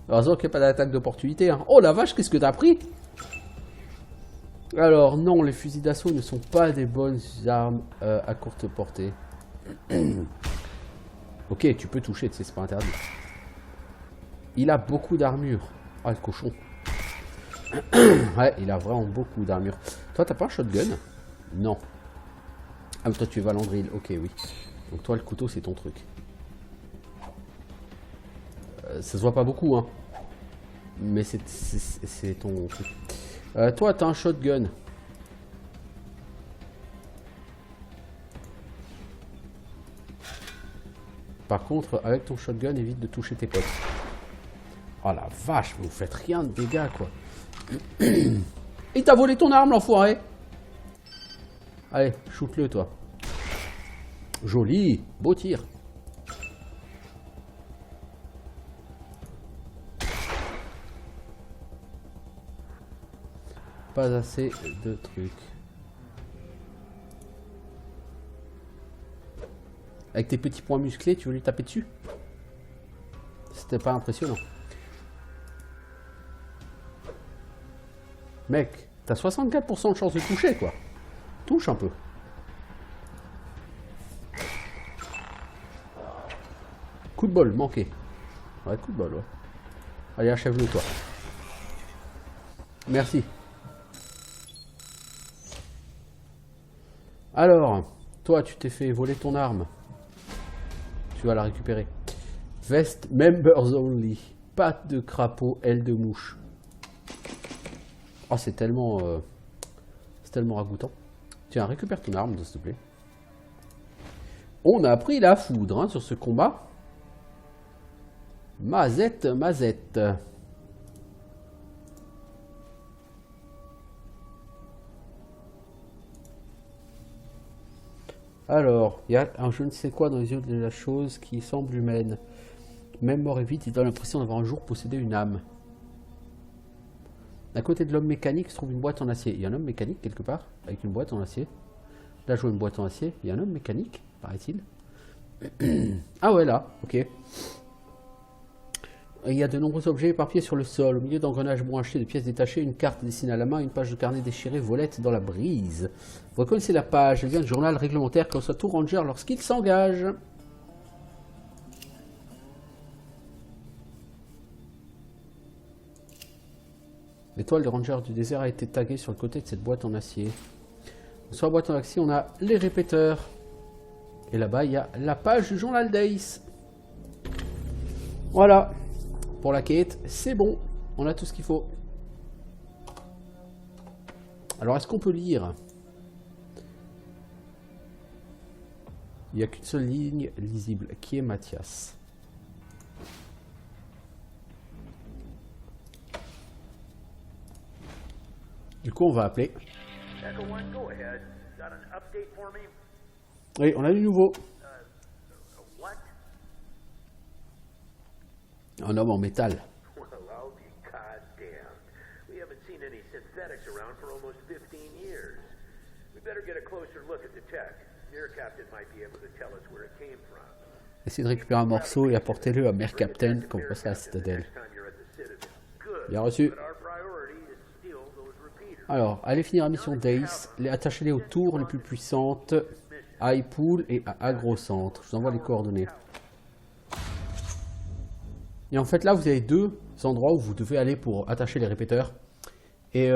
Heureusement qu'il n'y a pas d'attaque d'opportunité. Hein. Oh la vache, qu'est-ce que t'as pris? Alors, non, les fusils d'assaut ne sont pas des bonnes armes à courte portée. Ok, tu peux toucher, tu sais, c'est pas interdit. Il a beaucoup d'armure. Ah, le cochon. Ouais, il a vraiment beaucoup d'armure. Toi, t'as pas un shotgun? Non. Ah, mais toi, tu es Valandril. Ok, oui. Donc toi, le couteau, c'est ton truc. Ça se voit pas beaucoup, hein. Mais c'est ton truc. Toi, t'as un shotgun. Par contre, avec ton shotgun, évite de toucher tes potes. Oh la vache, vous faites rien de dégâts, quoi. Il t'a volé ton arme, l'enfoiré. Allez, shoot-le, toi. Joli, beau tir. Pas assez de trucs. Avec tes petits poings musclés, tu veux lui taper dessus? C'était pas impressionnant. Mec, t'as 64% de chance de toucher, quoi. Touche un peu. Coup de bol, manqué. Ouais, coup de bol, ouais. Allez, achève-le, toi. Merci. Alors, toi, tu t'es fait voler ton arme. Tu vas la récupérer. Veste members only. Patte de crapaud, aile de mouche. Oh, c'est tellement ragoûtant. Tiens, récupère ton arme, s'il te plaît. On a pris la foudre hein, sur ce combat. Mazette, mazette. Alors, il y a un je ne sais quoi dans les yeux de la chose qui semble humaine. Même mort et vite, il donne l'impression d'avoir un jour possédé une âme. À côté de l'homme mécanique se trouve une boîte en acier. Il y a un homme mécanique quelque part, avec une boîte en acier. Là, je vois une boîte en acier. Il y a un homme mécanique, paraît-il. Ah ouais, là, ok. Il y a de nombreux objets éparpillés sur le sol. Au milieu d'engrenages bon achetés, de pièces détachées, une carte dessinée à la main, une page de carnet déchirée volette dans la brise. Vous reconnaissez la page, elle vient du journal réglementaire que reçoit tout ranger lorsqu'il s'engage. L'étoile des rangers du désert a été taguée sur le côté de cette boîte en acier. Sur la boîte en acier, on a les répéteurs. Et là-bas, il y a la page du journal d'Ace. Voilà. Pour la quête, c'est bon. On a tout ce qu'il faut. Alors, est-ce qu'on peut lire? Il n'y a qu'une seule ligne lisible, qui est Mathias. Du coup, on va appeler. Oui, on a du nouveau. Un homme en métal. Well, I'll be goddamned. We haven't seen any synthetics around for almost 15 years. We better get a closer look at the tech. Your captain might be able to tell us where it came from. Essayez de récupérer un morceau et apportez-le à Mère Captain quand vous passez à la citadelle. Bien reçu. Alors, allez finir la mission d'Ace. Attachez-les aux tours les plus puissantes, à Highpool et à Agrocentre. Je vous envoie les coordonnées. Et en fait, là, vous avez deux endroits où vous devez aller pour attacher les répéteurs. Et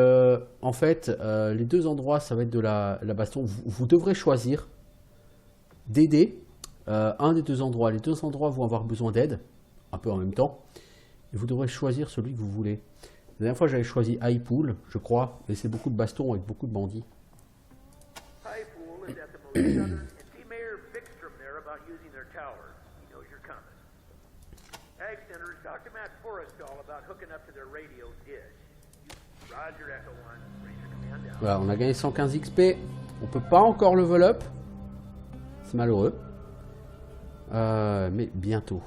en fait, les deux endroits, ça va être de la baston. Vous devrez choisir d'aider un des deux endroits. Les deux endroits vont avoir besoin d'aide, un peu en même temps. Et vous devrez choisir celui que vous voulez. La dernière fois, j'avais choisi Highpool, je crois. Et c'est beaucoup de bastons avec beaucoup de bandits. Highpool is at the most southern, and see Mayor Vikstrom there about using their tower. He knows you're coming. Ag Centers, talk to Matt Forrestal about hooking up to their radio dish. Roger, Echo 1, Ranger Command down. Voilà, on a gagné 115 XP. On peut pas encore level up. C'est malheureux. Mais bientôt.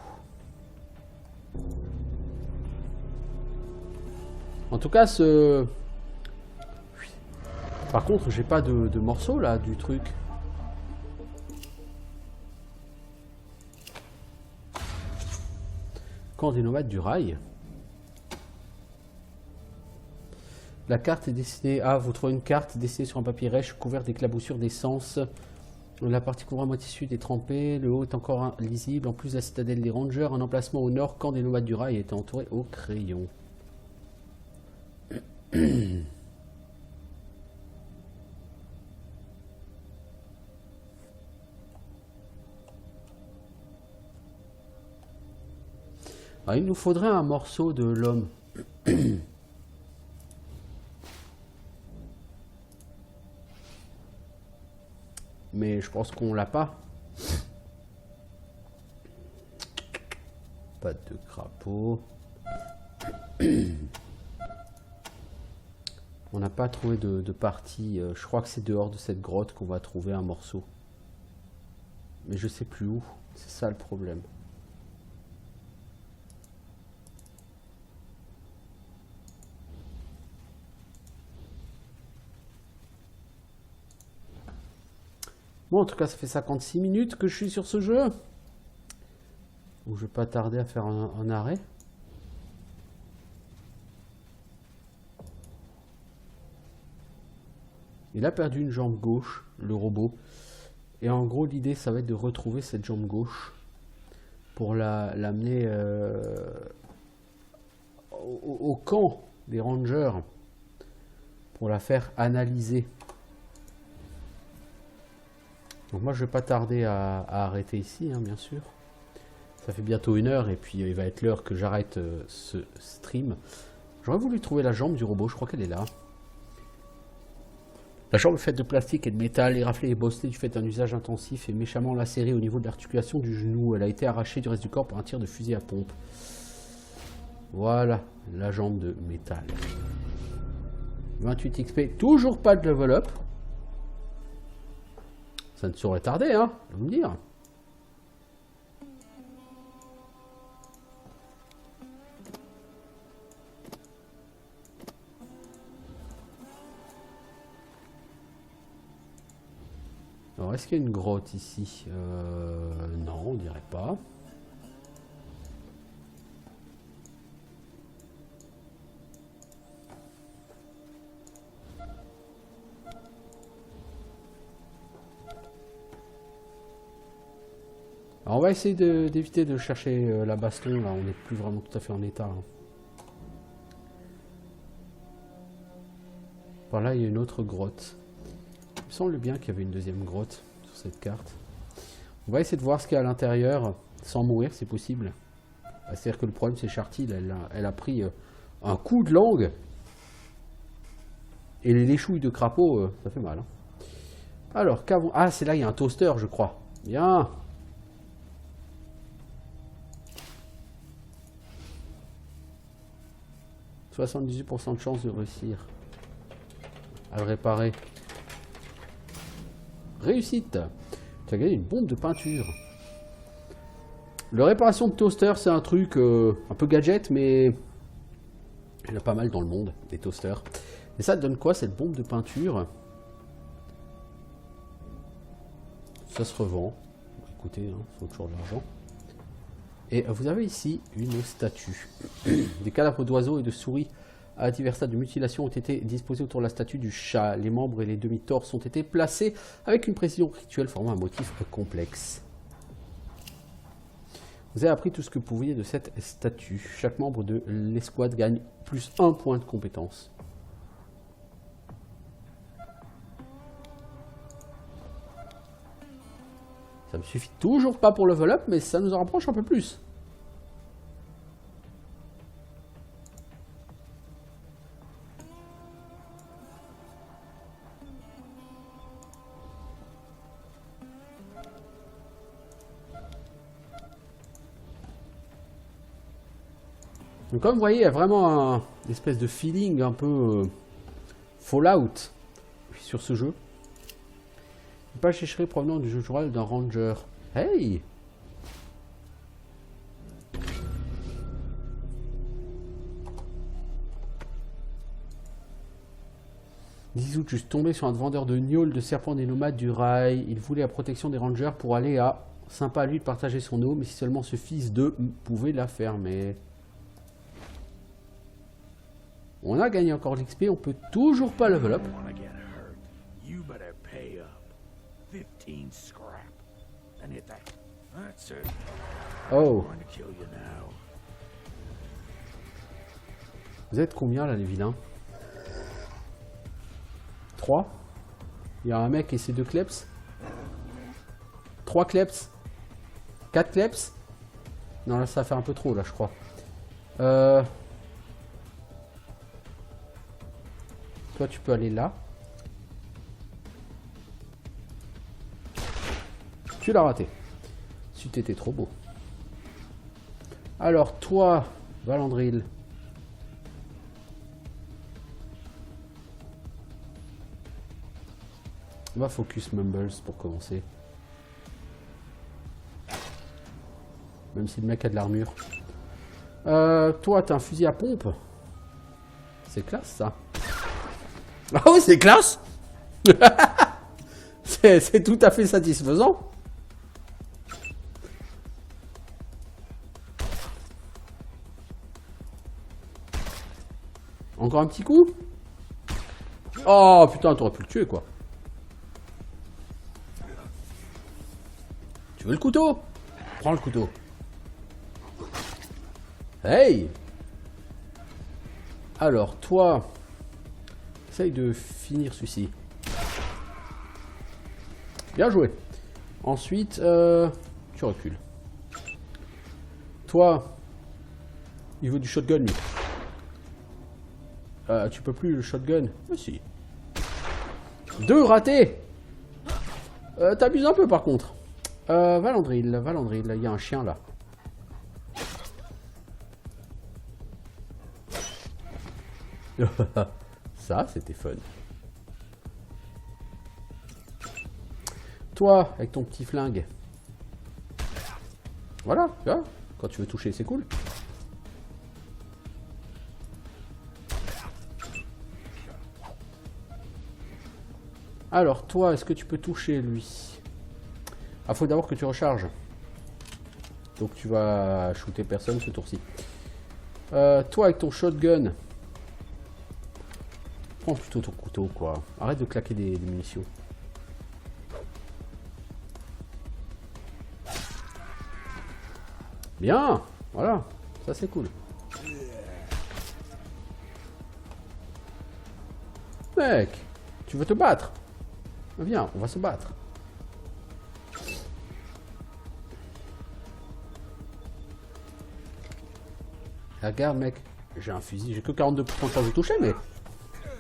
En tout cas, ce... Par contre, j'ai pas de morceau là du truc. Camp des nomades du rail. La carte est dessinée. Ah, vous trouvez une carte dessinée sur un papier rêche couvert d'éclaboussures d'essence. La partie couvrant à moitié sud est trempée. Le haut est encore lisible. En plus de la citadelle des Rangers, un emplacement au nord, camp des nomades du rail, est entouré au crayon. Ah, il nous faudrait un morceau de l'homme. Mais je pense qu'on l'a pas. Pas de crapaud. On n'a pas trouvé de partie. Je crois que c'est dehors de cette grotte qu'on va trouver un morceau. Mais je sais plus où. C'est ça le problème. Bon, en tout cas, ça fait 56 minutes que je suis sur ce jeu. Donc, je vais pas tarder à faire un arrêt. Il a perdu une jambe gauche, le robot. Et en gros, l'idée, ça va être de retrouver cette jambe gauche pour l'amener au camp des rangers pour la faire analyser. Donc moi, je vais pas tarder à arrêter ici, hein, bien sûr. Ça fait bientôt 1 heure et puis il va être l'heure que j'arrête ce stream. J'aurais voulu trouver la jambe du robot, je crois qu'elle est là. La jambe faite de plastique et de métal, éraflée et bossée du fait d'un usage intensif et méchamment lacérée au niveau de l'articulation du genou. Elle a été arrachée du reste du corps par un tir de fusil à pompe. Voilà, la jambe de métal. 28 XP, toujours pas de level up. Ça ne saurait tarder, hein, je vais vous dire. Alors, est-ce qu'il y a une grotte ici? Non, on dirait pas. Alors, on va essayer d'éviter de chercher la baston, là, on n'est plus vraiment tout à fait en état. Hein. Par là, il y a une autre grotte. Il me semble bien qu'il y avait une deuxième grotte sur cette carte. On va essayer de voir ce qu'il y a à l'intérieur, sans mourir, c'est possible. C'est-à-dire que le problème, c'est Chartil, elle a pris un coup de langue. Et les léchouilles de crapaud, ça fait mal. Hein. Alors, qu'avons... Ah, c'est là, il y a un toaster, je crois. Bien. « 78% de chance de réussir à le réparer. » Réussite. Tu as gagné une bombe de peinture. La réparation de toaster, c'est un truc un peu gadget, mais il y en a pas mal dans le monde, des toasters. Et ça te donne quoi, cette bombe de peinture? Ça se revend. Écoutez, hein, il faut toujours de l'argent. Et vous avez ici une statue. Des cadavres d'oiseaux et de souris à divers stades de mutilation ont été disposés autour de la statue du chat. Les membres et les demi-torses ont été placés avec une précision rituelle formant un motif complexe. Vous avez appris tout ce que vous pouviez de cette statue. Chaque membre de l'escouade gagne plus 1 point de compétence. Ça me suffit toujours pas pour level up, mais ça nous en rapproche un peu plus. Donc comme vous voyez, il y a vraiment une espèce de feeling un peu Fallout sur ce jeu. Une page chercherie provenant du jeu joueur d'un ranger. Hey! « 10 août, je suis tombé sur un vendeur de gnôles de serpents des nomades du rail. Il voulait la protection des rangers pour aller à... Sympa à lui de partager son eau, mais si seulement ce fils de pouvait la fermer. » On a gagné encore de l'XP, on peut toujours pas level up. Oh. Vous êtes combien là les vilains? 3. Il y a un mec et ses 2 kleps. 3 kleps. 4 kleps. Non là ça fait un peu trop là je crois. Toi, tu peux aller là. Tu l'as raté. Si t'étais trop beau. Alors, toi, Valandril. On va focus Mumbles pour commencer. Même si le mec a de l'armure. Toi, t'as un fusil à pompe. C'est classe, ça. Ah oui, c'est classe. C'est tout à fait satisfaisant. Encore un petit coup. Oh putain, t'aurais pu le tuer, quoi. Tu veux le couteau? Prends le couteau. Hey! Alors, toi, essaye de finir celui-ci. Bien joué. Ensuite, tu recules. Toi, il veut du shotgun, lui. Tu peux plus le shotgun? Ah, si. 2 ratés! T'abuses un peu, par contre. Valandril, il y a un chien, là. Ça, c'était fun. Toi, avec ton petit flingue. Voilà, tu vois, quand tu veux toucher, c'est cool. Alors, toi, est-ce que tu peux toucher, lui? Ah, faut d'abord que tu recharges. Donc, tu vas shooter personne ce tour-ci. Toi, avec ton shotgun. Prends plutôt ton couteau, quoi. Arrête de claquer des munitions. Bien. Voilà. Ça, c'est cool. Mec, tu veux te battre? Viens, on va se battre. Regarde, mec. J'ai un fusil. J'ai que 42% de chance de toucher, mais...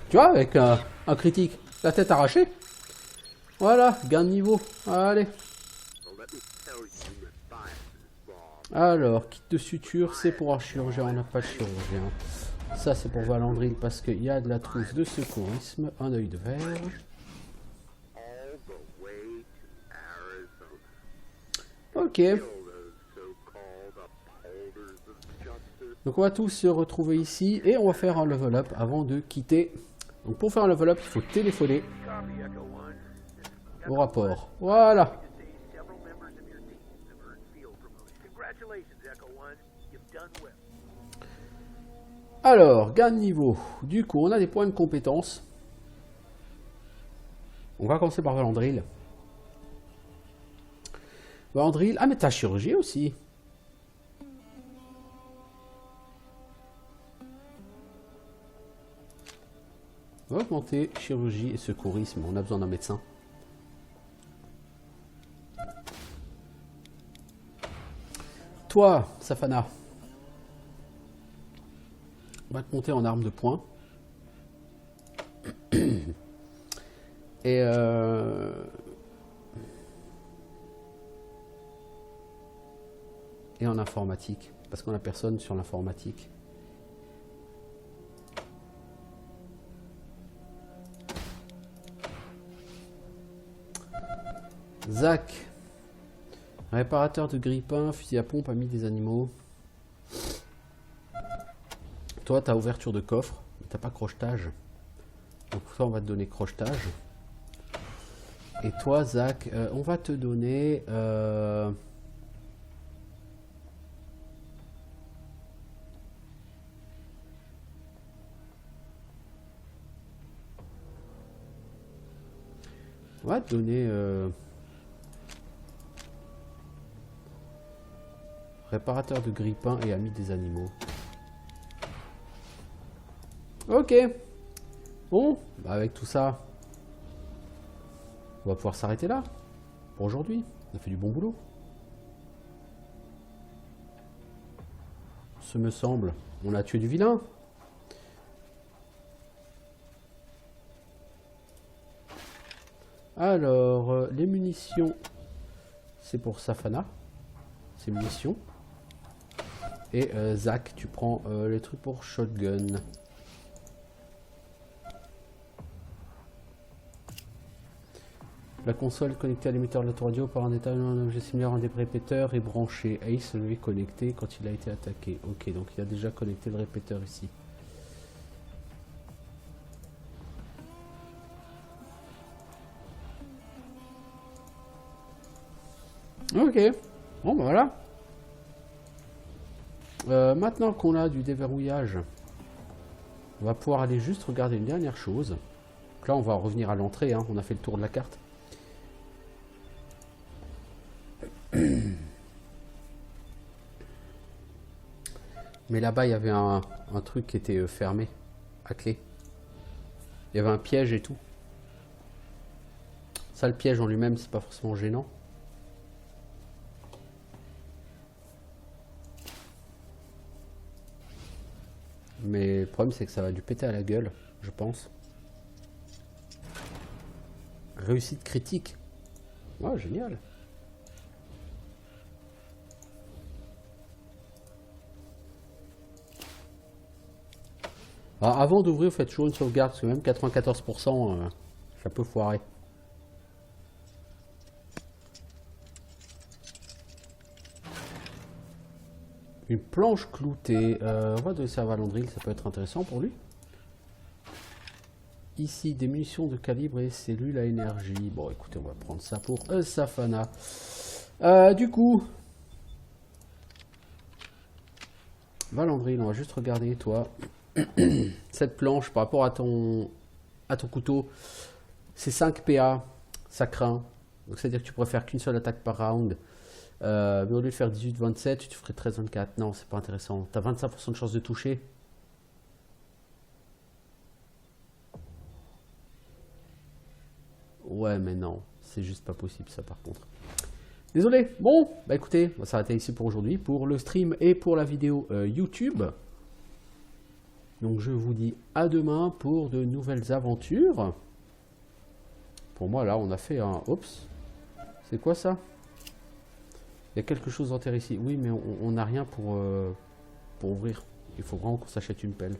Tu vois, avec un critique, la tête arrachée. Voilà, gain de niveau. Allez. Alors, kit de suture, c'est pour un chirurgien. On n'a pas de chirurgien. Ça, c'est pour Valandril parce qu'il y a de la trousse de secourisme. Un œil de verre. Ok. Donc, on va tous se retrouver ici et on va faire un level up avant de quitter. Donc pour faire un level up, il faut téléphoner au rapport. Voilà. Alors, gain de niveau. Du coup, on a des points de compétence. On va commencer par Valandril. Valandril. Ah, mais t'as chirurgie aussi. On va augmenter chirurgie et secourisme. On a besoin d'un médecin. Toi, Safana. On va te monter en arme de poing. Et en informatique. Parce qu'on a personne sur l'informatique. Zach, réparateur de grippin, fusil à pompe, ami des animaux. Toi, tu as ouverture de coffre, mais tu n'as pas crochetage. Donc, ça, on va te donner crochetage. Et toi, Zach, on va te donner. On va te donner. Réparateur de grippin et ami des animaux. Ok. Bon, bah avec tout ça, on va pouvoir s'arrêter là pour aujourd'hui. On a fait du bon boulot. ce me semble. On a tué du vilain. Alors, les munitions, c'est pour Safana. C'est munitions. Et Zach, tu prends les trucs pour shotgun. La console connectée à l'émetteur de l'autoradio par un détail d'un objet similaire à un des répéteurs est branchée. Ace lui est connecté quand il a été attaqué. Ok, donc il a déjà connecté le répéteur ici. Ok, bon ben voilà. Maintenant qu'on a du déverrouillage, on va pouvoir aller juste regarder une dernière chose. Donc là on va revenir à l'entrée, hein. On a fait le tour de la carte. Mais là-bas il y avait un truc qui était fermé, à clé. Il y avait un piège et tout. Ça, le piège en lui-même, c'est pas forcément gênant. Mais le problème, c'est que ça va lui péter à la gueule, je pense. Réussite critique. Ouais, génial. Alors, avant d'ouvrir, faites toujours une sauvegarde, parce que même 94%, ça peut foirer. Une planche cloutée. On va donner ça à Valandril, ça peut être intéressant pour lui. Ici, des munitions de calibre et cellules à énergie. Bon, écoutez, on va prendre ça pour Safana. Du coup, Valandril, on va juste regarder, toi. Cette planche, par rapport à ton couteau, c'est 5 PA, ça craint. Donc, c'est-à-dire que tu pourrais faire qu'une seule attaque par round. Mais au lieu de faire 18-27, tu ferais 13-24. Non, c'est pas intéressant. Tu as 25% de chance de toucher. Ouais, mais non. C'est juste pas possible, ça, par contre. Désolé. Bon, bah écoutez, on va s'arrêter ici pour aujourd'hui, pour le stream et pour la vidéo YouTube. Donc, je vous dis à demain pour de nouvelles aventures. Pour moi, là, on a fait un... Oups. C'est quoi, ça ? Il y a quelque chose en terre ici. Oui, mais on n'a rien pour ouvrir. Il faut vraiment qu'on s'achète une pelle.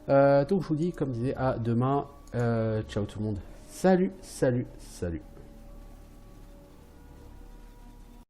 Donc je vous dis, comme disait, à demain. Ciao tout le monde. Salut, salut, salut.